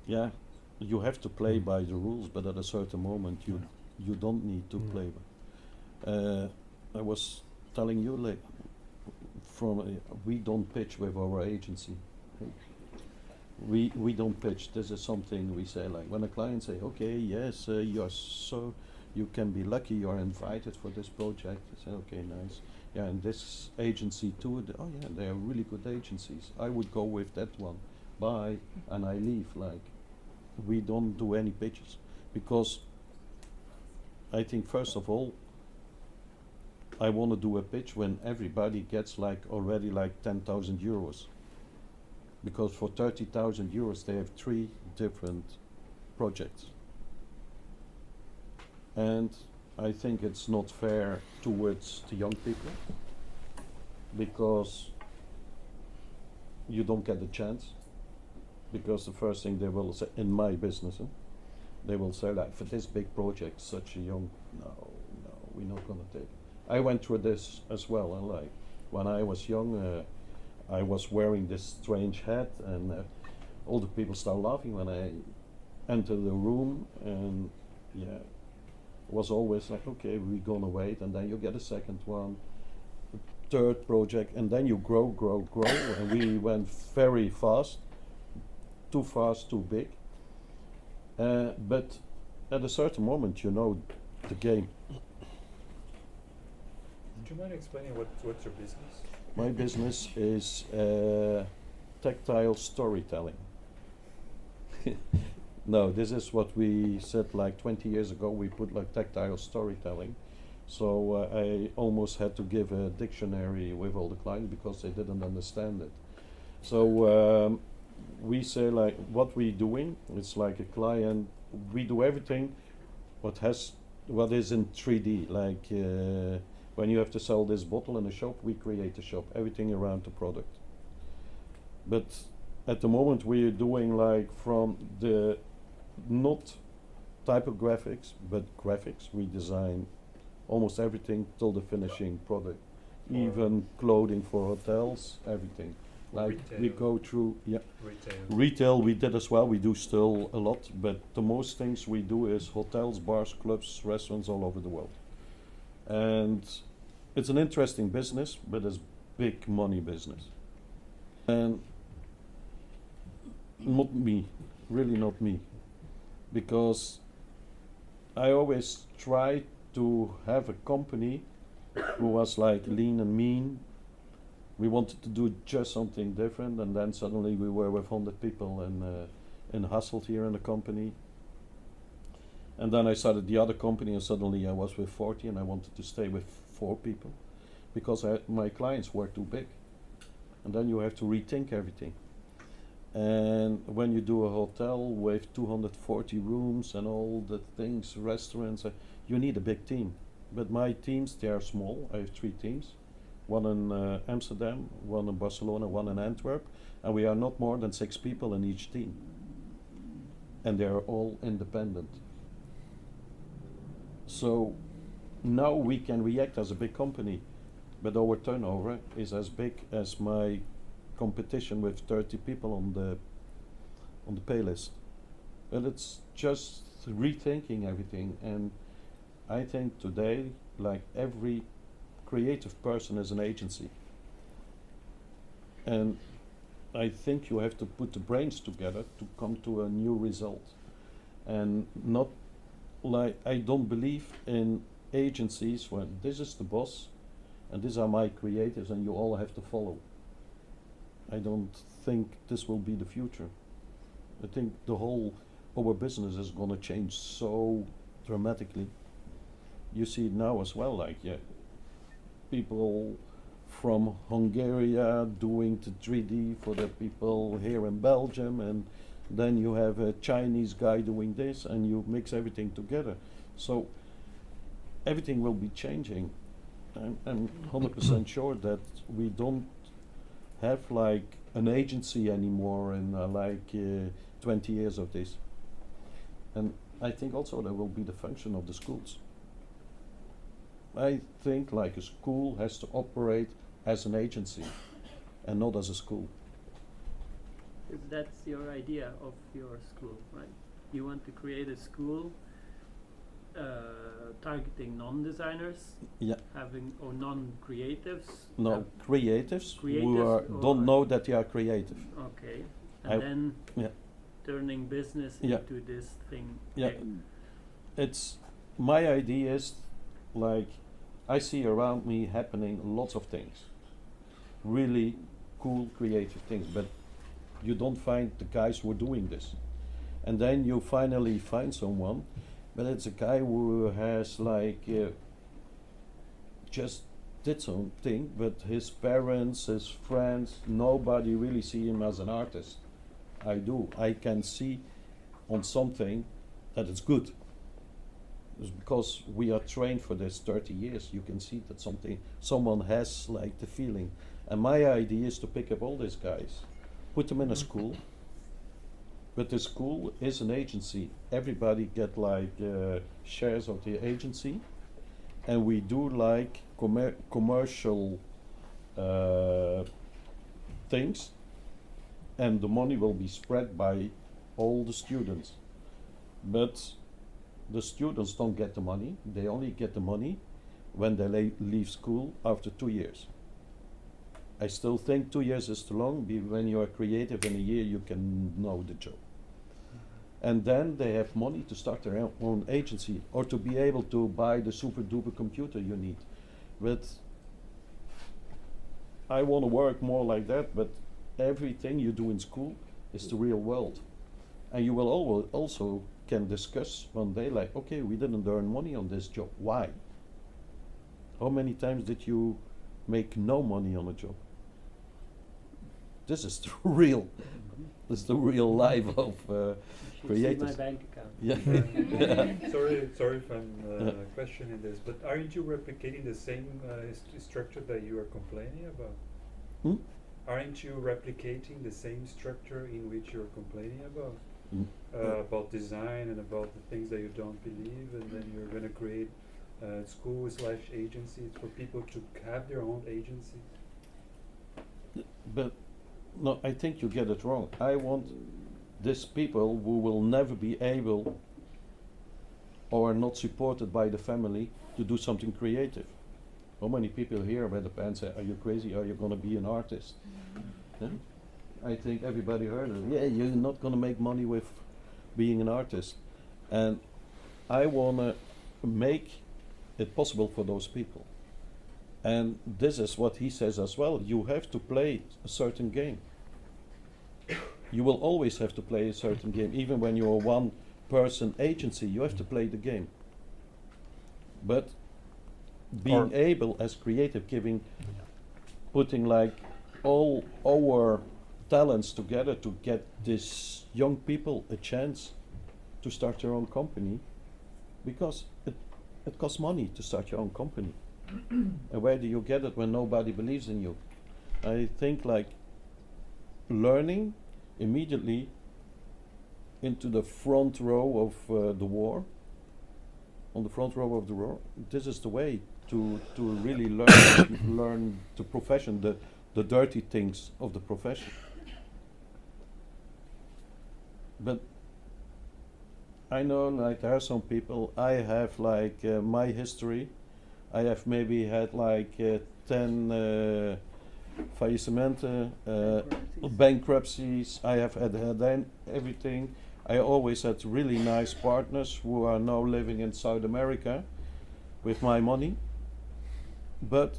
you have to play by the rules, but at a certain moment you don't need to play. I was telling you, like, we don't pitch with our agency. We don't pitch. This is something we say, like when a client say, okay, yes, you can be lucky you're invited for this project. I say, okay, nice. Yeah, and this agency too, they are really good agencies. I would go with that one. Bye, and I leave. Like, we don't do any pitches because I think first of all, I want to do a pitch when everybody gets like already like 10,000 euros. Because for 30,000 euros they have 3 different projects. And I think it's not fair towards the young people because you don't get a chance. Because the first thing they will say, in my business, they will say, like, for this big project, such a young, no, we're not going to take it. I went through this as well, and like, when I was young, I was wearing this strange hat, and all the people start laughing when I enter the room, and it was always like, okay, we're gonna wait, and then you get a second one, a third project, and then you grow, and we went very fast, too big. But at a certain moment, you know the game. Do you mind explaining what's your business? My business is tactile storytelling. No, this is what we said like 20 years ago. We put like tactile storytelling. So I almost had to give a dictionary with all the clients because they didn't understand it. So we say like what we're doing, it's like a client, we do everything what is in 3D, like when you have to sell this bottle in a shop, we create the shop, everything around the product. But at the moment we're doing like from the not typographics, but graphics. We design almost everything till the finishing product, even clothing for hotels, everything. Like we Retail. go through, Retail. retail we did as well. We do still a lot, but the most things we do is hotels, bars, clubs, restaurants all over the world. And it's an interesting business, but it's big money business. And not me, really not me, because I always try to have a company who was like lean and mean. We wanted to do just something different, and then suddenly we were with 100 people in Hasselt here in the company. And then I started the other company, and suddenly I was with 40, and I wanted to stay with 4 people because my clients were too big. And then you have to rethink everything. And when you do a hotel with 240 rooms and all the things, restaurants, you need a big team. But my teams, they are small. I have 3 teams. One in Amsterdam, one in Barcelona, one in Antwerp. And we are not more than 6 people in each team. And they are all independent. So now we can react as a big company, but our turnover is as big as my competition with 30 people on the pay list. But it's just rethinking everything, and I think today, like every creative person is an agency. And I think you have to put the brains together to come to a new result. And not like, I don't believe in agencies where this is the boss and these are my creatives and you all have to follow. I don't think this will be the future. I think our business is gonna change so dramatically. You see it now as well, like people from Hungary doing the 3D for the people here in Belgium, and then you have a Chinese guy doing this, and you mix everything together. So everything will be changing. I'm 100% sure that we don't have like an agency anymore in 20 years of this. And I think also there will be the function of the schools. I think like a school has to operate as an agency and not as a school. That's your idea of your school, right? You want to create a school targeting non-designers, or non-creatives. No, creatives who creatives don't know that they are creative. Okay, and then turning business into this thing. Yeah, it's my idea is like I see around me happening lots of things, really cool creative things, but you don't find the guys who are doing this. And then you finally find someone, but it's a guy who has just did something, but his parents, his friends, nobody really see him as an artist. I do. I can see on something that it's good. It's because we are trained for this 30 years. You can see that someone has like the feeling. And my idea is to pick up all these guys, put them in a school. But the school is an agency. Everybody get shares of the agency, and we do like commercial things, and the money will be spread by all the students. But the students don't get the money. They only get the money when they leave school after 2 years. I still think 2 years is too long. When you are creative in a year, you can know the job. And then they have money to start their own agency or to be able to buy the super duper computer you need. But I want to work more like that, but everything you do in school is the real world. And you will also can discuss one day like, okay, we didn't earn money on this job. Why? How many times did you make no money on a job? This is the real, this is the real life of creators. See my bank account. Yeah. Sorry if I'm questioning this, but aren't you replicating the same structure that you are complaining about? Hmm? Aren't you replicating the same structure in which you're complaining about? Mm. about design and about the things that you don't believe, and then you're going to create school/agencies for people to have their own agencies. But no, I think you get it wrong. I want these people who will never be able or are not supported by the family to do something creative. How many people here where the parents say, "Are you crazy? Are you going to be an artist?" Yeah? I think everybody heard it. Yeah, you're not going to make money with being an artist. And I want to make it possible for those people. And this is what he says as well. You have to play a certain game. You will always have to play a certain game. Even when you're a one-person agency, you have to play the game. But being able as creative, putting like all our talents together to get these young people a chance to start their own company, because it costs money to start your own company. And where do you get it when nobody believes in you? I think like learning immediately into the front row of the war, on the front row of the war, this is the way to really learn the profession, the dirty things of the profession. But I know like there are some people, I have like my history, I have maybe had like 10 faillissementen, bankruptcies, I have had everything. I always had really nice partners who are now living in South America with my money. But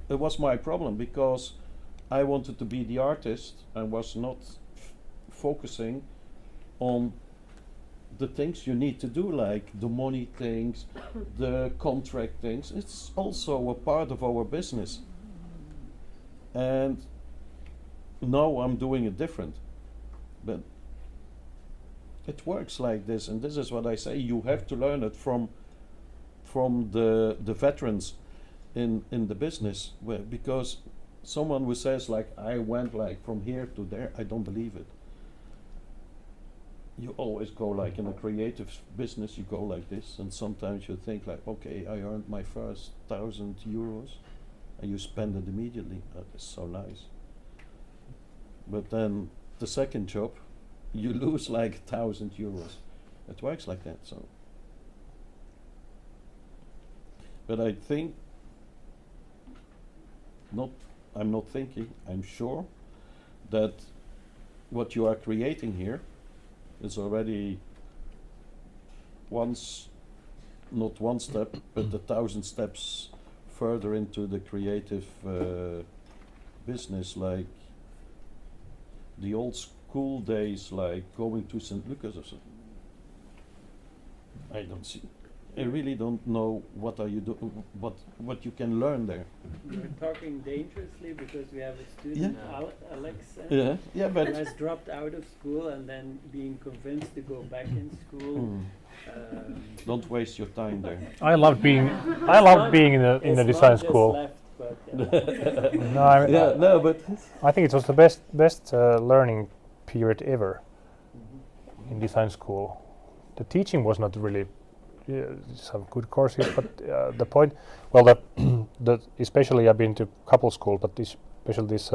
it was my problem because I wanted to be the artist and was not focusing on the things you need to do, like the money things, the contract things. It's also a part of our business. And now I'm doing it different. But it works like this, and this is what I say, you have to learn it from the veterans in the business, because someone who says like I went like from here to there, I don't believe it. You always go like in a creative business, you go like this, and sometimes you think like, okay, I earned my first 1,000 euros, and you spend it immediately. That is so nice. But then the second job, you lose like 1,000 euros. It works like that. So, but I think I'm not thinking, I'm sure that what you are creating here is already not one step, but 1,000 steps further into the creative business, like the old school days, like going to St. Lucas or something. I really don't know what are you what you can learn there. You're talking dangerously because we have a student, Alex, but who has dropped out of school and then being convinced to go back in school. Don't waste your time there. I loved being in the design school. Left, but, No, I think it was the best learning period ever in design school. The teaching was not really some good courses, but the point, well, the especially I've been to couple school, but especially this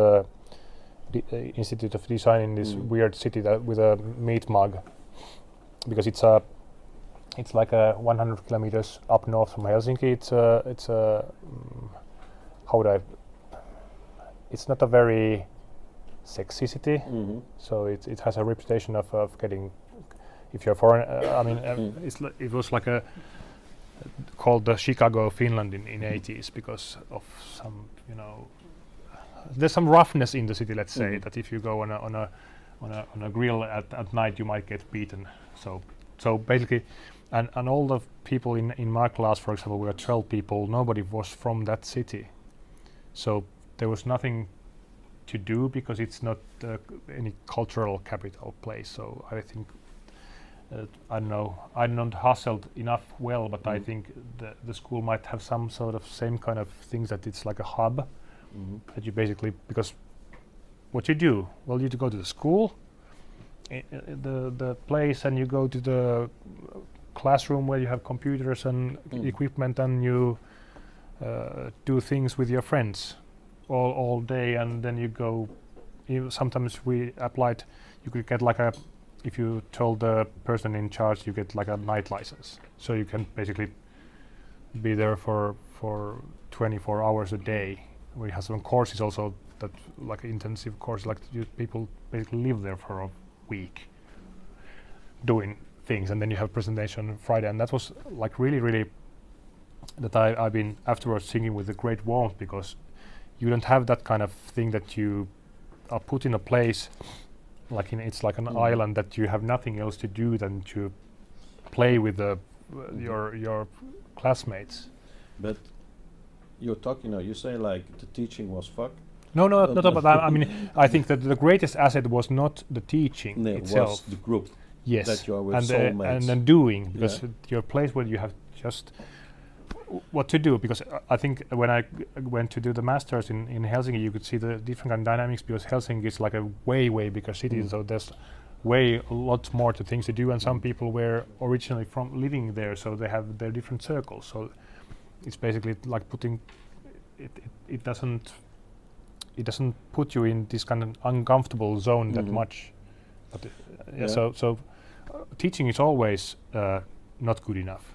Institute of Design in this weird city with a meat mug, because it's like 100 kilometers up north from Helsinki. It's not a very sexy city, so it has a reputation of getting. If you're foreign, it was like called the Chicago of Finland in 80s because of some, there's some roughness in the city. Let's say that if you go on a grill at night, you might get beaten. So basically, and all the people in my class, for example, we were 12 people. Nobody was from that city, so there was nothing to do because it's not any cultural capital place. So I think. I don't know. I don't Hasselt enough well, but I think the school might have some sort of same kind of things, that it's like a hub that you basically, because what you do, well, you go to the school the place, and you go to the classroom where you have computers and equipment, and you do things with your friends all day, and then you go. Sometimes we applied. You could get like a. If you told the person in charge, you get like a night license, so you can basically be there for 24 hours a day. We have some courses also that like intensive course, like people basically live there for a week doing things, and then you have presentation on Friday, and that was like really that I've been afterwards thinking with a great warmth, because you don't have that kind of thing that you are put in a place like it's like an island that you have nothing else to do than to play with your classmates. But you're talking now. You say like the teaching was fuck. No, not about that. I mean, I think that the greatest asset was not the teaching No, it itself. was the group. Yes, that you are with and soulmates. then doing, because your place where you have just what to do. Because I think when I went to do the masters in Helsinki, you could see the different kind of dynamics, because Helsinki is like a way bigger city, so there's a lot more to things to do, and some people were originally from living there, so they have their different circles. So it's basically like putting it doesn't put you in this kind of uncomfortable zone that much. But so teaching is always not good enough.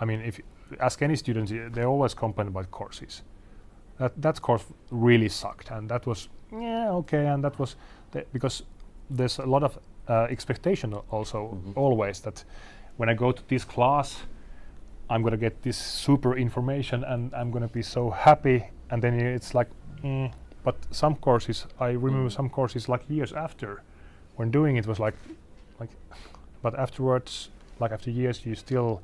I mean, if you ask any students, they always complain about courses. That course really sucked, and that was okay, and that was because there's a lot of expectation also always that when I go to this class, I'm gonna get this super information and I'm gonna be so happy, and then it's like. But some courses, I remember some courses like years after, when doing it was like, but afterwards, like after years, you still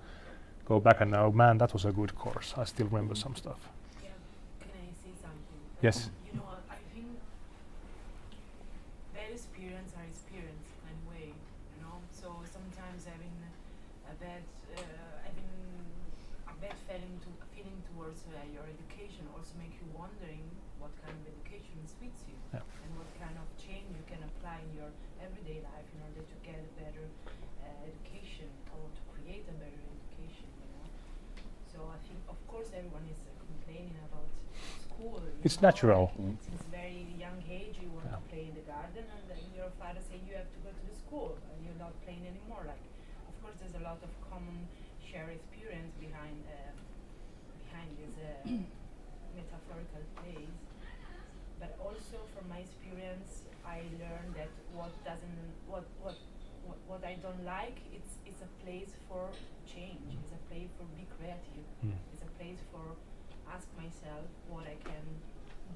go back and now, man, that was a good course. I still remember some stuff. Yeah. Can I say something? Yes. You know what? I think bad experience are experience anyway. You know, so sometimes having a bad feeling towards your education also make you wondering what kind of education suits you and what kind of change you can apply in your everyday life in order to get a better education or to create a better education, you know. So I think, of course, everyone is complaining about school. It's natural. Since very young age, you want to play in the garden, and then your father say you have to go to the school, and you're not playing anymore. Like, of course, there's a lot of common shared experience behind these metaphorical plays. But also from my experience, I learned that what I don't like, it's a place for change. It's a place for be creative. It's a place for ask myself what I can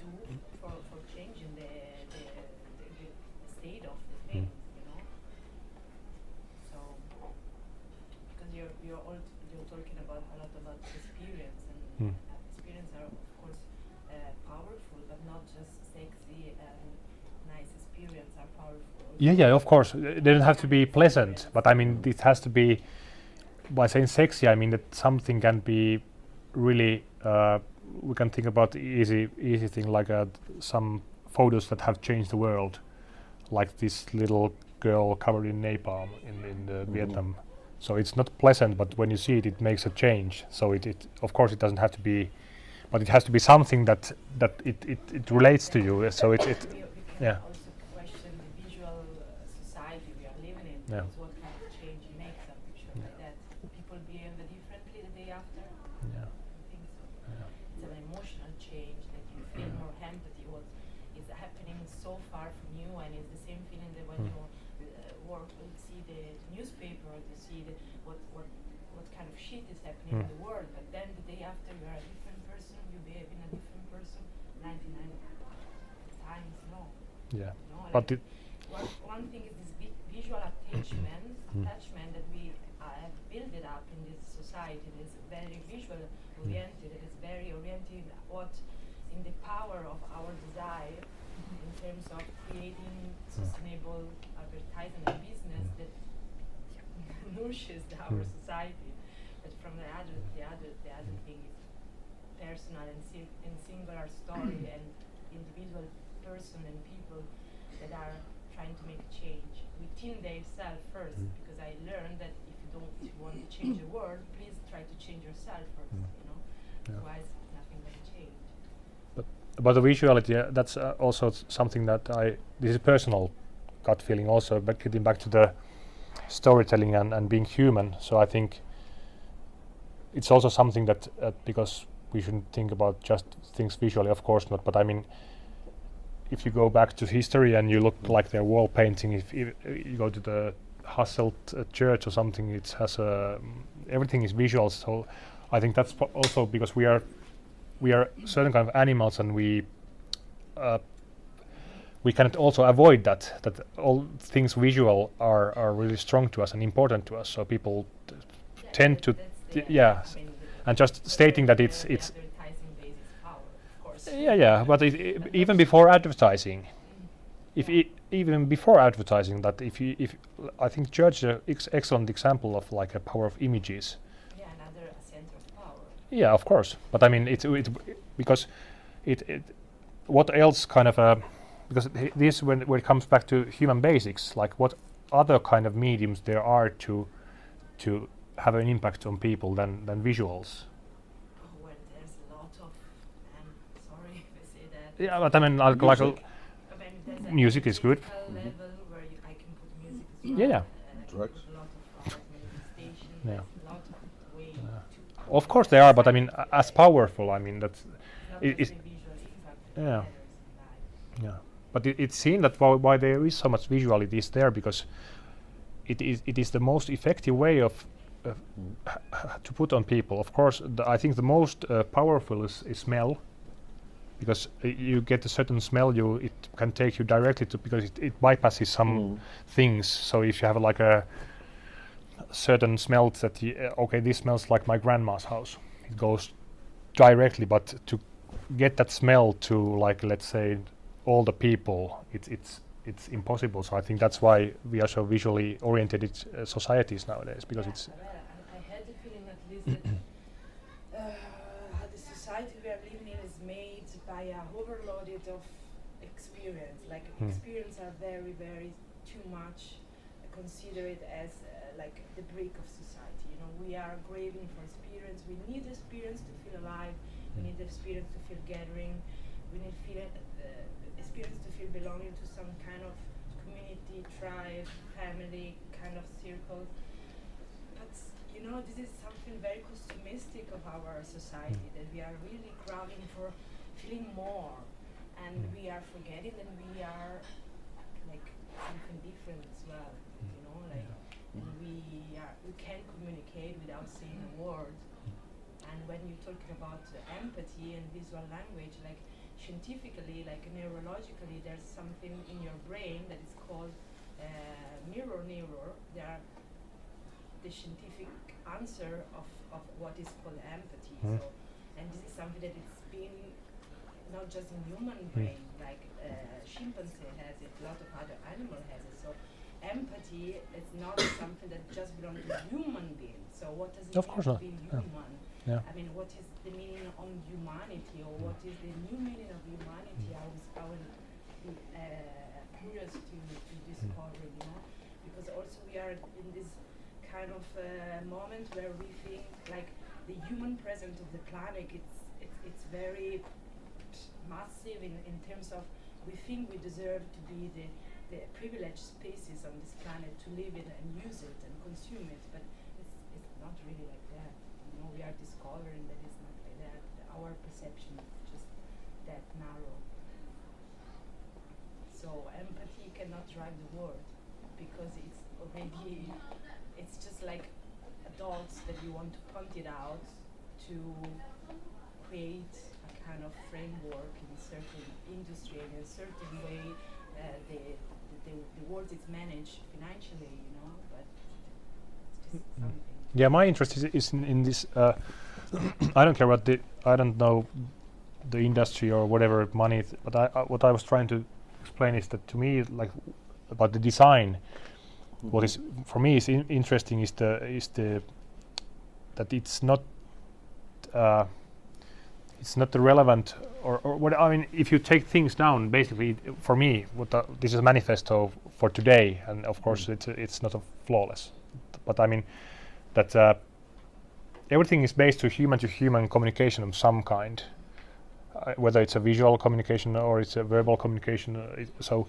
do for changing the state of the things, you know. So because you're talking about a lot about experience, and experience are of course powerful, but not just sexy and nice experience are powerful. Yeah, of course. They don't have to be pleasant, but I mean, it has to be. By saying sexy, I mean that something can be really. We can think about easy thing like some photos that have changed the world, like this little girl covered in napalm in Vietnam. So it's not pleasant, but when you see it, it makes a change. So it of course it doesn't have to be, but it has to be something that it relates to you. So we yeah. can also question the visual society we are living in. Yeah. What kind of change makes a picture like that? People behave differently the day after. Yeah. I think so. It's an emotional change that you feel more empathy. What is happening so far from you, and it's the same feeling that when you see the newspaper, or you see what kind of shit is happening in the world. But then the day after, you are a different person. You behave in a different person. 99 times, no. Yeah. No, But like one thing is this visual attachment that we have built it up in this society. That is very visual oriented. It is very oriented in the power of our desire in terms of creating sustainable advertising and business that nourishes our society. But from the other thing is personal and singular story and individual person and people that are trying to make a change within themselves first, because I learned that if you want to change the world, please try to change yourself first, you know. Yeah. Otherwise nothing will change. But the visuality, that's also something that this is personal gut feeling also, but getting back to the storytelling and being human. So I think it's also something that because we shouldn't think about just things visually, of course not, but I mean, if you go back to history and you look like their wall painting, if you go to the Hasselt church or something, it has everything is visual. So I think that's also because we are certain kind of animals, and we cannot also avoid that all things visual are really strong to us and important to us. So people tend to and just stating that it's advertising basis power, of course. but even before advertising, even before advertising, that if I think church is an excellent example of like a power of images. Yeah, another center of power. Yeah, of course, but I mean it because it what else kind of because this when it comes back to human basics, like what other kind of mediums there are to have an impact on people than visuals. Oh, well, there's a lot of. Sorry if I say that. Yeah, but I mean like There's a music is good. level where I can put music as well. Yeah. Drugs. A lot of art manifestation. Yeah. There's a lot of ways to. Of course they are, but I mean as powerful. I mean that's Not it- just it's the visual impact. Yeah. That matters in life. but it's seen that why there is so much visuality is there, because it is the most effective way of to put on people. Of course, I think the most powerful is smell, because you get a certain smell, it can take you directly to, because it bypasses some things. So if you have like a certain smell that okay, this smells like my grandma's house, it goes directly. But to get that smell to, like, let's say all the people, it's impossible. So I think that's why we are so visually oriented societies nowadays, because it's Well, I had the feeling at least that the society we are living in is made by a overloaded of experience. Like experience are very, very too much considered as like the brick of society. You know, we are craving for experience. We need experience to feel alive. We need experience to feel gathering. We need experience to feel belonging to some kind of community, tribe, family, kind of circle. But you know, this is something very costumistic of our society, that we are really craving for feeling more, and we are forgetting that we are like something different as well. You know, like, and we can communicate without saying a word. And when you're talking about empathy and visual language, like scientifically, like neurologically, there's something in your brain that is called mirror. There are the scientific answer of what is called empathy. So, and this is something that it's been not just in human brain, like chimpanzee has it, a lot of other animal has it. So empathy is not something that just belongs to human beings. So what does it Of mean course to not. be Yeah. human? Yeah. I mean, what is the meaning of humanity, or what is the new meaning of humanity? I will be curious to discover, you know, because also we are in this kind of moment where we think like the human presence of the planet, it's very massive in terms of we think we deserve to be the privileged species on this planet, to live it and use it and consume it, but it's not really like that. You know, we are discovering that it's not like that. Our perception is just that narrow. So empathy cannot drive the world, because it's already, it's just like adults that you want to point it out to create a kind of framework in a certain industry, in a certain way. The world is managed financially, you know, but it's just something. Yeah, my interest is in this. I don't care what I don't know the industry or whatever money, but what I was trying to explain is that to me, like about the design, what is for me is interesting is the that it's not it's not relevant, or what I mean. If you take things down, basically, for me, this is a manifesto for today, and of course, it's not a flawless. But I mean that everything is based to human communication of some kind, whether it's a visual communication or it's a verbal communication. So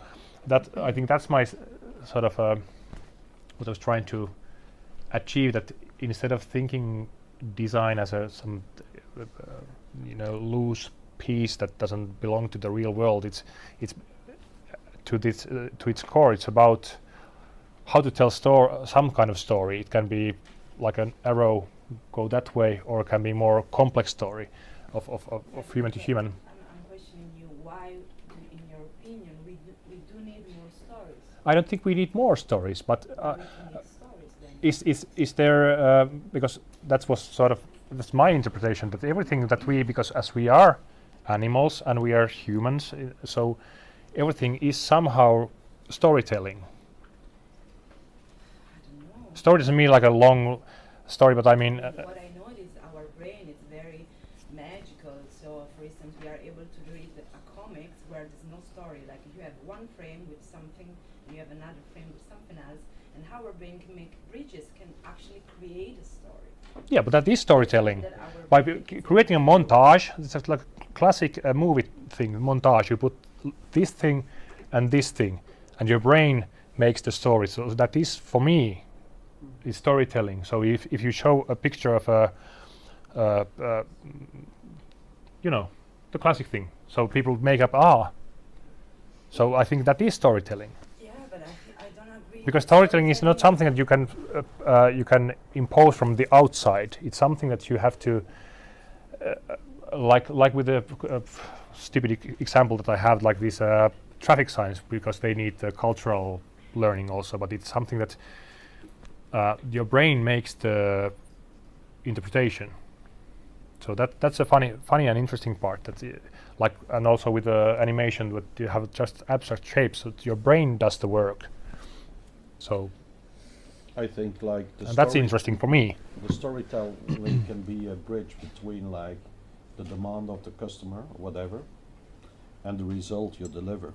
that I think that's my sort of what I was trying to achieve. That instead of thinking design as some loose piece that doesn't belong to the real world, it's to its core. It's about how to tell some kind of story. It can be like an arrow go that way, or it can be more complex story of human to human. I'm questioning you. Why, in your opinion, we do need more stories? I don't think we need more stories, but We need stories then. is there because that's my interpretation, that everything that because as we are animals and we are humans, so everything is somehow storytelling. I don't know. Story doesn't mean like a long story, but I mean What I know is our brain is very magical. So, for instance, we are able to read a comics where there's no story. Like you have one frame with something, and you have another frame with something else, and how our brain can make bridges, can actually create a story. yeah, but that is storytelling. That our By brain is creating a montage, it's just like classic movie thing. Montage, you put this thing and this thing, and your brain makes the story. So that is, for me, is storytelling. So if you show a picture of the classic thing, so people make up So I think that is storytelling, Yeah, but I don't agree. because storytelling is not something that you can impose from the outside. It's something that you have to, like with the stupid example that I have, like these traffic signs, because they need cultural learning also. But it's something that your brain makes the interpretation. So that's a funny and interesting part. That and also with animation, that you have just abstract shapes, so your brain does the work. So I think like and that's interesting for me. the storytelling can be a bridge between like the demand of the customer or whatever and the result you deliver.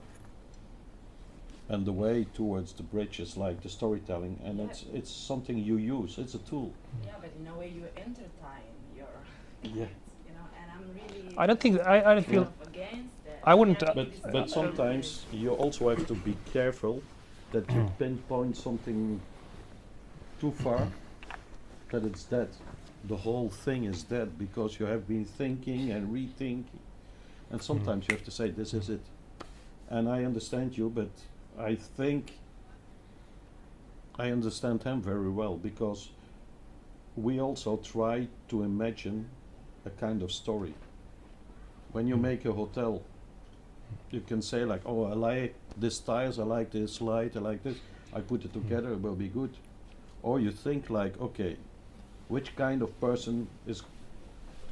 And the way towards the bridge is like the storytelling, and Yeah. it's something you use. It's a tool. Yeah, but in a way you entertain your Yeah. and I'm really I don't think I don't feel. kind of against that. I wouldn't, Yeah, But because but sometimes you also have to be careful that you pinpoint something too far, that it's dead. The whole thing is dead because you have been thinking and rethinking, and sometimes you have to say this is it. And I understand you, but I think I understand him very well, because we also try to imagine a kind of story. When you make a hotel, you can say like, oh, I like this tiles, I like this light, I like this, I put it together, it will be good. Or you think like, okay, which kind of person is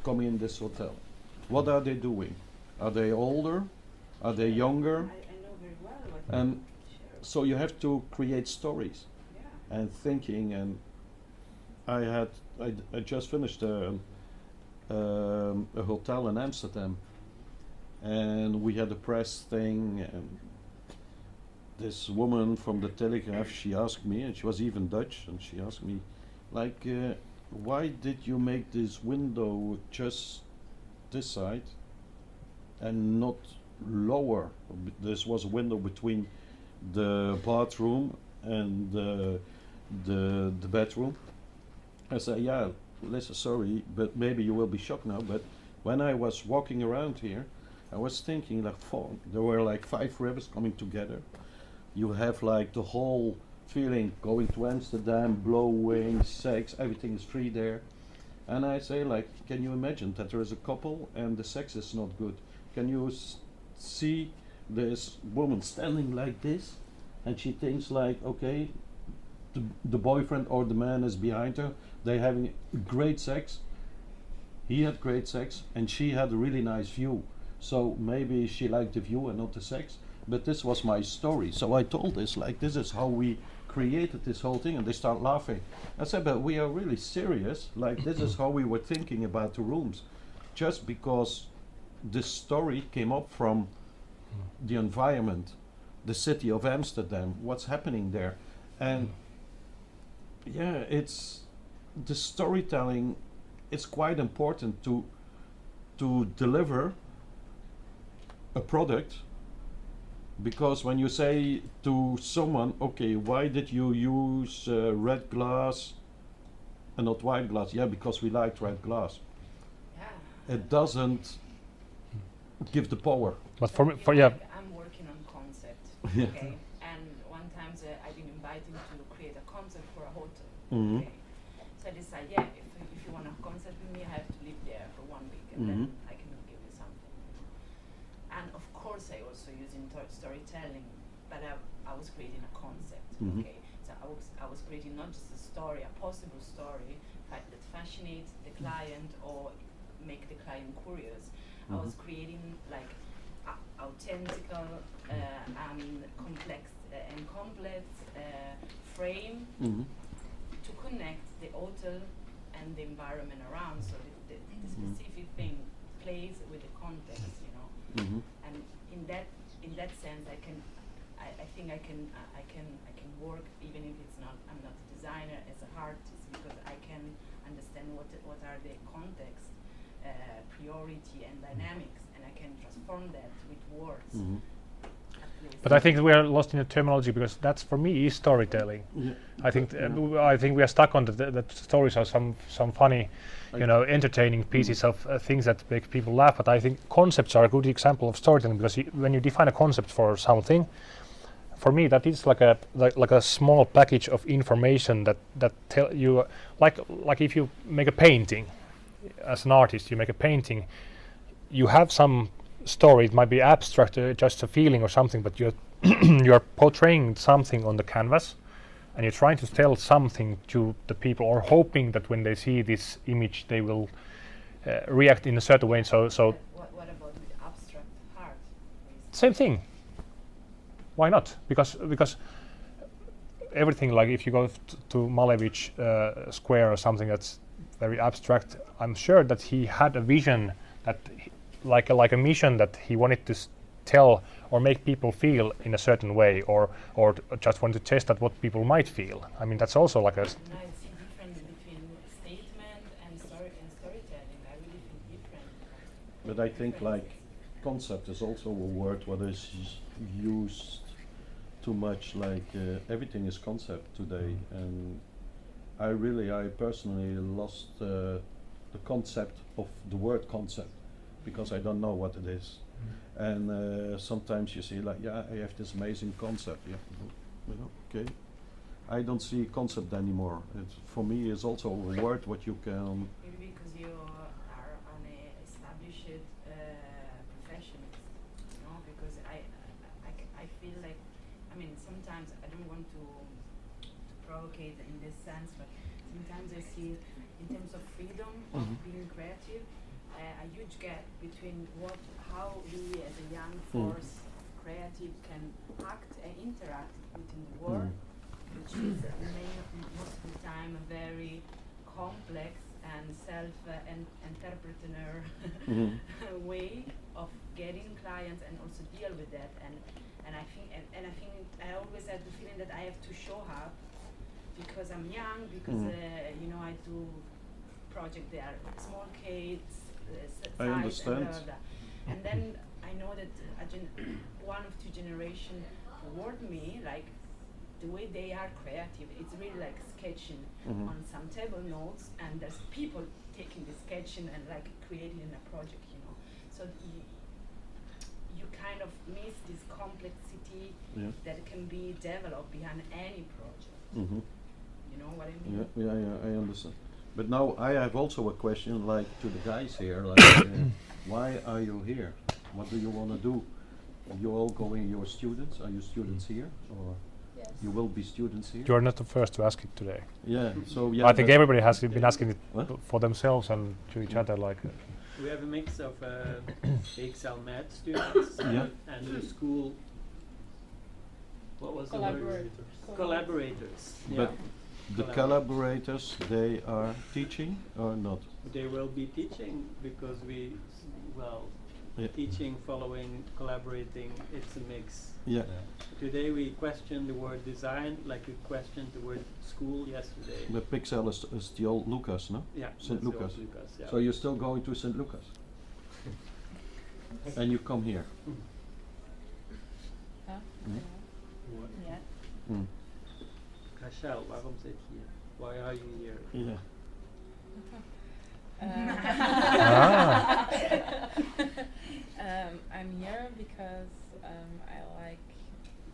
coming in this hotel? What are they doing? Are they older? Are they younger? I know very well what And you share. so you have to create stories Yeah. and thinking. And I just finished a hotel in Amsterdam, and we had a press thing, and this woman from the Telegraph, she asked me, and she was even Dutch, and she asked me like, why did you make this window just this side and not lower? This was a window between the bathroom and the bedroom. I said, yeah, listen, sorry, but maybe you will be shocked now, but when I was walking around here, I was thinking like, there were like 5 rivers coming together. You have like the whole feeling going to Amsterdam, blowing, sex, everything is free there. And I say like, can you imagine that there is a couple and the sex is not good? Can you see this woman standing like this, and she thinks like, okay, the boyfriend or the man is behind her, they're having great sex, he had great sex, and she had a really nice view. So maybe she liked the view and not the sex, but this was my story. So I told this, like, this is how we created this whole thing, and they start laughing. I said, but we are really serious, like this is how we were thinking about the rooms. just because this story came up from the environment, the city of Amsterdam, what's happening there. And yeah, it's the storytelling. It's quite important to deliver a product, because when you say to someone, okay, why did you use red glass and not white glass? Yeah, because we liked red glass. Yeah. It doesn't give the power. But for me, You for know, yeah, like, I'm working on concept, Yeah. okay? And one time I've been invited to create a concept for a hotel, Mhm. okay? So I decided, yeah, if you want a concept with me, I have to live there for 1 week, and then I can give you something. And of course, I also use storytelling, but I was creating a concept, Mhm. okay? So I was creating not just a story, a possible story that fascinates the client or make the client curious. I was creating like authentical complex frame Mhm. to connect the hotel and the environment around, so the specific thing plays with the context, you know. Mhm. And in that sense, I think I can work even if I'm not a designer, as an artist, because I can understand what are the context, priority and dynamics, and I can transform that with words. Mhm. at least. but I think we are lost in the terminology, because that's for me is storytelling. Yeah. I think Yeah. I think we are stuck on that stories are some funny, entertaining pieces of things that make people laugh. But I think concepts are a good example of storytelling, because when you define a concept for something, for me that is like a small package of information that tell you, like if you make a painting, as an artist, you make a painting, you have some story. It might be abstract, just a feeling or something, but you're portraying something on the canvas, and you're trying to tell something to the people, or hoping that when they see this image they will react in a certain way. So What about with abstract art? same thing. Why not? Because everything, like if you go to Malevich Square or something that's very abstract, I'm sure that he had a vision that like a mission that he wanted to tell or make people feel in a certain way, or just want to test out what people might feel. I mean, that's also like a And I see difference between statement and storytelling. I really think different. But I think like concept is also a word what is used too much. Like everything is concept today, and I personally lost the concept of the word concept, because I don't know what it is. And sometimes you see like, yeah, I have this amazing concept. Yeah, okay. I don't see concept anymore. For me, it's also a word what you can. Maybe because you are an established professional, you know. Because I feel like, I mean, sometimes I don't want to provocate in this sense, but sometimes I see, in terms of freedom of being creative, a huge gap between how we as a young force creative can act and interact within the world, which is most of the time a very complex and self-entrepreneur way of getting clients and also deal with that. And I think I always have the feeling that I have to show up because I'm young, because I do projects that are small kids. I understand. And, blah, blah, blah. And then I know that one of two generations toward me, like the way they are creative, it's really like sketching on some table notes, and there's people taking the sketching and like creating in a project, you know. So you kind of miss this complexity that can be developed behind any project. You know what I mean? Yeah, I understand. But now I have also a question, like to the guys here, like why are you here? What do you want to do? You all going, you're students? Are you students here, or you will be students here? you're not the first to ask it today. Yeah. So yeah. I think but everybody has been asking it What? for themselves and to each other. Like, We have a mix of Excel Math students and the school. What was the word? Collaborators. Yeah. But The collaborators, they are teaching or not? They will be teaching because Yeah. teaching, following, collaborating, it's a mix. Yeah. Today we questioned the word design like we questioned the word school yesterday. But Pixel is the old Lucas, no? Yeah, St. that's the old Lucas. Lucas, yeah. So you're still going to St. Lucas? And you come here? Huh? Mm. Yeah. Mm. Rachel, waarom zit je hier? Why are you here? Yeah. I'm here because I like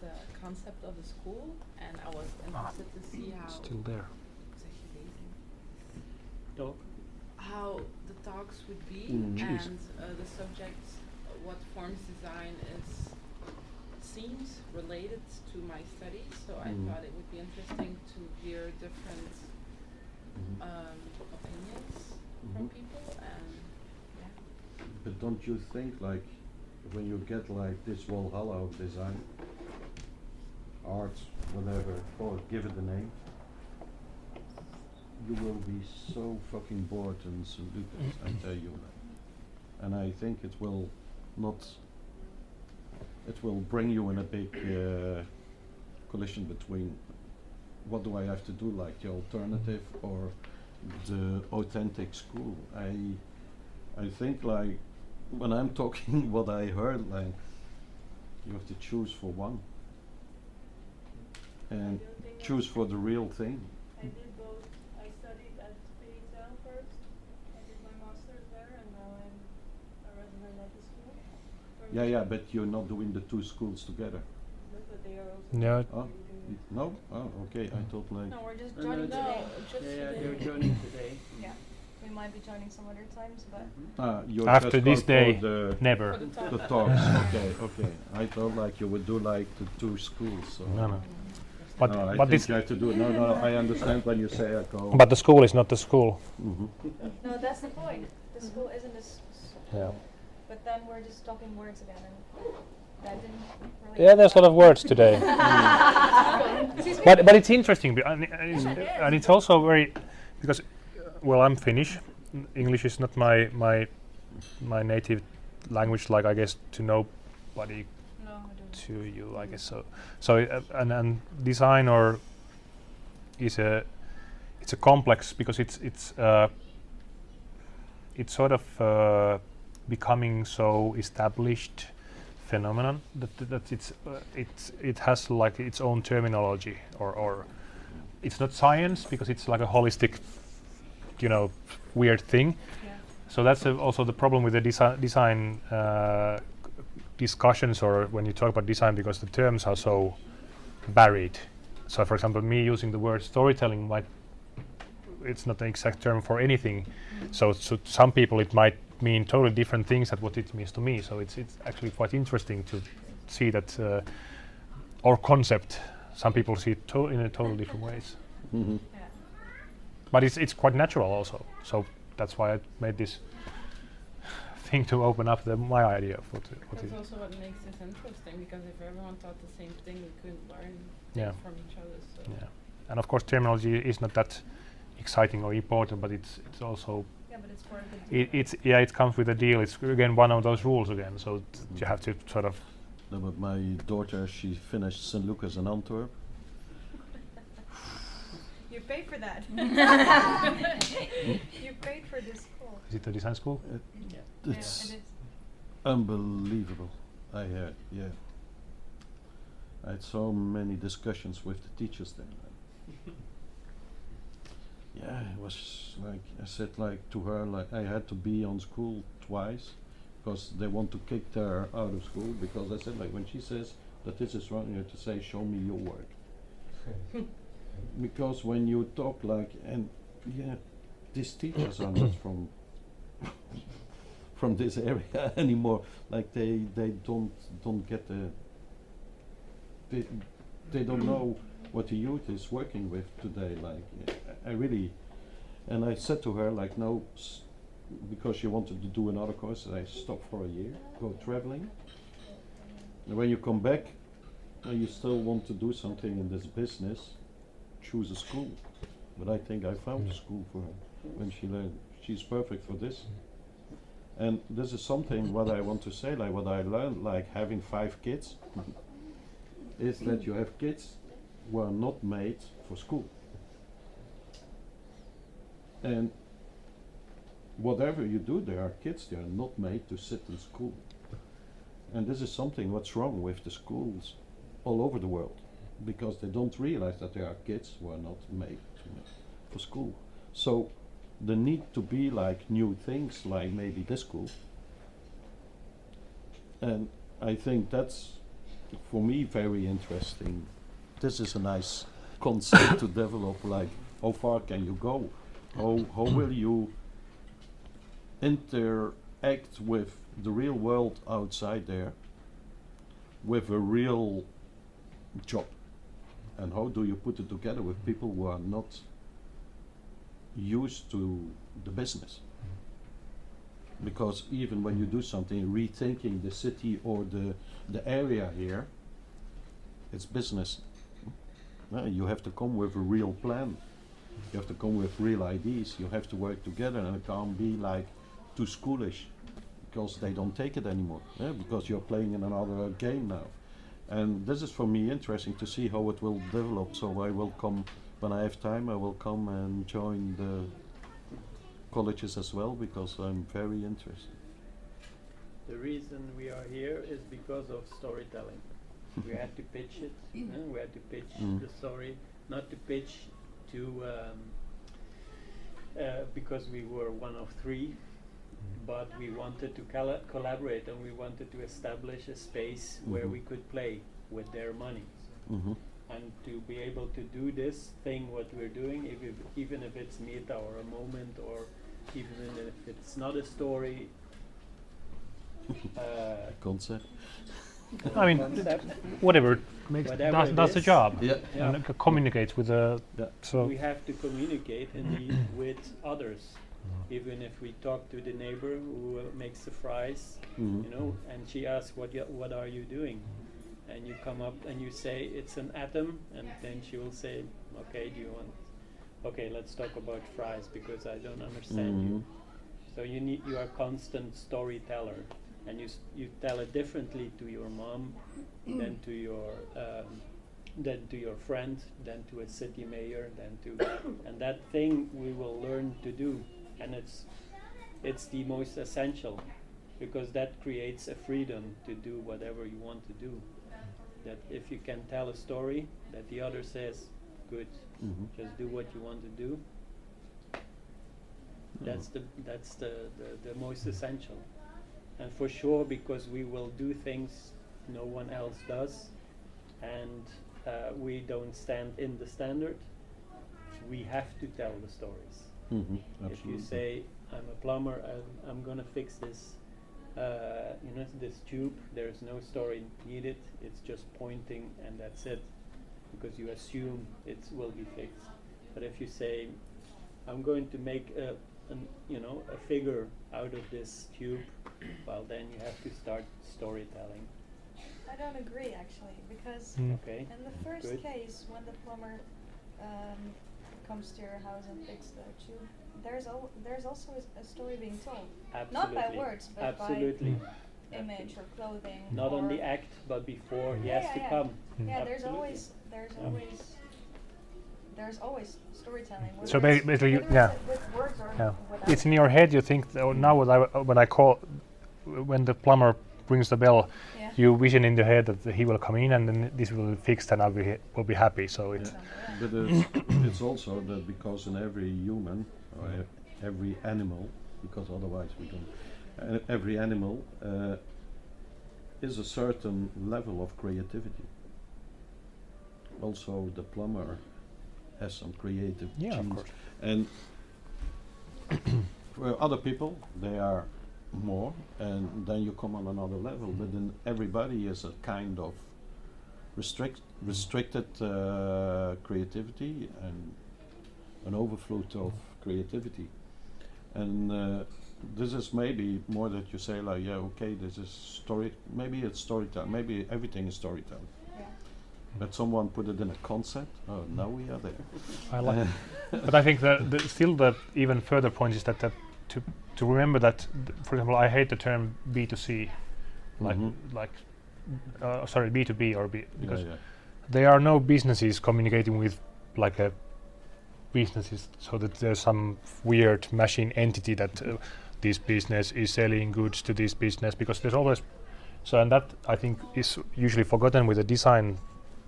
the concept of the school, and I was interested to see how Still there. Talk. how the talks would be, Mm. Jeez. and the subjects, what forms design seems related to my studies. So I Mm. thought it would be interesting to hear different Mhm. opinions from Mhm. people, and yeah. But don't you think, like, when you get like this Walhalla of design, art, whatever, or give it a name, you will be so fucking bored in St. Lucas, I tell you that. And I think it will not, it will bring you in a big collision between what do I have to do, like the alternative or the authentic school. I think, like, when I'm talking what I heard, like, you have to choose for one and choose for the real thing. I did both. I studied at PXL first. I did my master's there, and now I'm a resident at the school. Yeah, yeah, but you're not doing the two schools together. But they are also Yeah. Oh, no? Oh, okay, I thought like, No, we're just No, joining no, today. just Yeah, today. they're joining today. Yeah, we might be joining some other times, but you're After just this going day, for the never. For the talk. the talks, okay, okay. I thought like you would do like the two schools, so. No, no. But No, I but think this you have to do it, no, I understand when you say I go. but the school is not the school. Mhm. no, that's the point. The school isn't this. Yeah. But then we're just talking words again, and that didn't really. Yeah, there's a lot of words today. Excuse me? But it's interesting, and it's also very because well, I'm Finnish. English is not my native language, like I guess to nobody No, I don't. to you, I guess so. So and design or is it's a complex because it's sort of becoming so established phenomenon that it has like its own terminology or it's not science because it's like a holistic, weird thing. Yeah. So that's also the problem with the design discussions or when you talk about design because the terms are so varied. So for example, me using the word storytelling it's not the exact term for anything. So to some people it might mean totally different things than what it means to me. So it's actually quite interesting to see that our concept, some people see it in a totally different ways. Mhm. Yeah. But it's quite natural also. So that's why I made this thing to open up my idea of what That's is. also what makes this interesting, because if everyone thought the same thing, we couldn't learn Yeah. things from each other. So Yeah, and of course terminology is not that exciting or important, but it's also Yeah, but it's part of the deal. it comes with a deal. It's again one of those rules again. So you have to sort of No, but my daughter, she finished St. Lucas in Antwerp. You paid for that. You paid for this school. is it a design school? Yeah, It's it is. unbelievable. I heard, yeah. I had so many discussions with the teachers there. Yeah, it was like, I said like to her, like I had to be on school twice because they want to kick her out of school, because I said like when she says that this is wrong, you have to say, show me your work. Because when you talk like, and yeah, these teachers are not from this area anymore. Like they don't get the they don't know what the youth is working with today. Like I really, and I said to her like no, because she wanted to do another course. I stopped for a year, go traveling. And when you come back, and you still want to do something in this business, choose a school. But I think I found a school for her when she learned. She's perfect for this. And this is something what I want to say, like what I learned, like having 5 kids, is that you have kids who are not made for school. And whatever you do, there are kids, they are not made to sit in school. And this is something what's wrong with the schools all over the world, because they don't realize that there are kids who are not made for school. So the need to be like new things, like maybe this school. And I think that's, for me, very interesting. This is a nice concept to develop, like how far can you go? How will you interact with the real world outside there with a real job? And how do you put it together with people who are not used to the business? Because even when you do something, rethinking the city or the area here, it's business. You have to come with a real plan. You have to come with real ideas. You have to work together, and it can't be like too schoolish, because they don't take it anymore. Because you're playing in another game now. And this is for me interesting to see how it will develop. So I will come, when I have time, I will come and join the colleges as well, because I'm very interested. The reason we are here is because of storytelling. We had to pitch it, we had to pitch the story, not to pitch to, because we were one of 3, but we wanted to collaborate, and we wanted to establish a space where we could play with their money. And to be able to do this thing, what we're doing, even if it's meta or a moment, or even if it's not a story, Concept. I mean, concept, whatever makes Whatever it does the is. job Yeah. Yeah. and communicates with the. Yeah. So we have to communicate indeed with others. Even if we talk to the neighbor who makes the fries, you know, and she asks, what are you doing? And you come up and you say, it's an atom, and then she will say, okay, okay, let's talk about fries, because I don't understand you. So you are a constant storyteller, and you tell it differently to your mom than to your friend, than to a city mayor, and that thing we will learn to do, and it's the most essential, because that creates a freedom to do whatever you want to do. That if you can tell a story that the other says, good, just do what you want to do. That's the most essential. And for sure, because we will do things no one else does, and we don't stand in the standard, we have to tell the stories. If you say, I'm a plumber, I'm gonna fix this, this tube, there's no story needed, it's just pointing and that's it, because you assume it will be fixed. But if you say, I'm going to make a figure out of this tube, well, then you have to start storytelling. I don't agree, actually, because Okay. in the first Good. case, when the plumber comes to your house and fixes the tube, there's also a story being told. Absolutely. Not by words, but Absolutely. by image or clothing. Not on or the act, but before he Yeah, has to yeah. come. Yeah, there's Absolutely. always storytelling. So whether it's- basically, whether yeah. it's with words or Yeah. without. It's in your head. You think now when the plumber rings the bell, Yeah. you vision in your head that he will come in and then this will be fixed and will be happy. So it's But it's also that because in every human or every animal, because otherwise we don't, every animal is a certain level of creativity. Also, the plumber has some creative Yeah, of genes. course. And for other people, they are more, and then you come on another level. But then everybody is a kind of restricted creativity and an overflow of creativity. And this is maybe more that you say like, yeah, okay, this is story. Maybe it's storytelling. Maybe everything is storytelling. Yeah. But someone put it in a concept. Oh, now we are there. I like but I think that still the even further point is that to remember that, for example, I hate the term B2C, like Mhm. sorry, B2B or B, because yeah. there are no businesses communicating with like a businesses, so that there's some weird machine entity that this business is selling goods to this business, because there's always and that I think is usually forgotten with the design,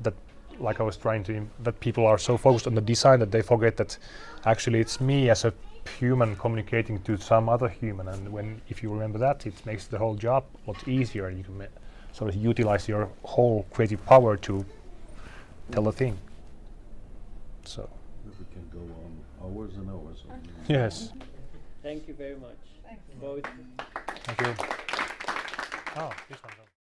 that like I was trying to that people are so focused on the design that they forget that actually it's me as a human communicating to some other human, and if you remember that, it makes the whole job a lot easier. You can sort of utilize your whole creative power to tell a thing. So We can go on hours and hours. On yes, Thank you very much. Thanks. Both. thank you. Oh, this one's on.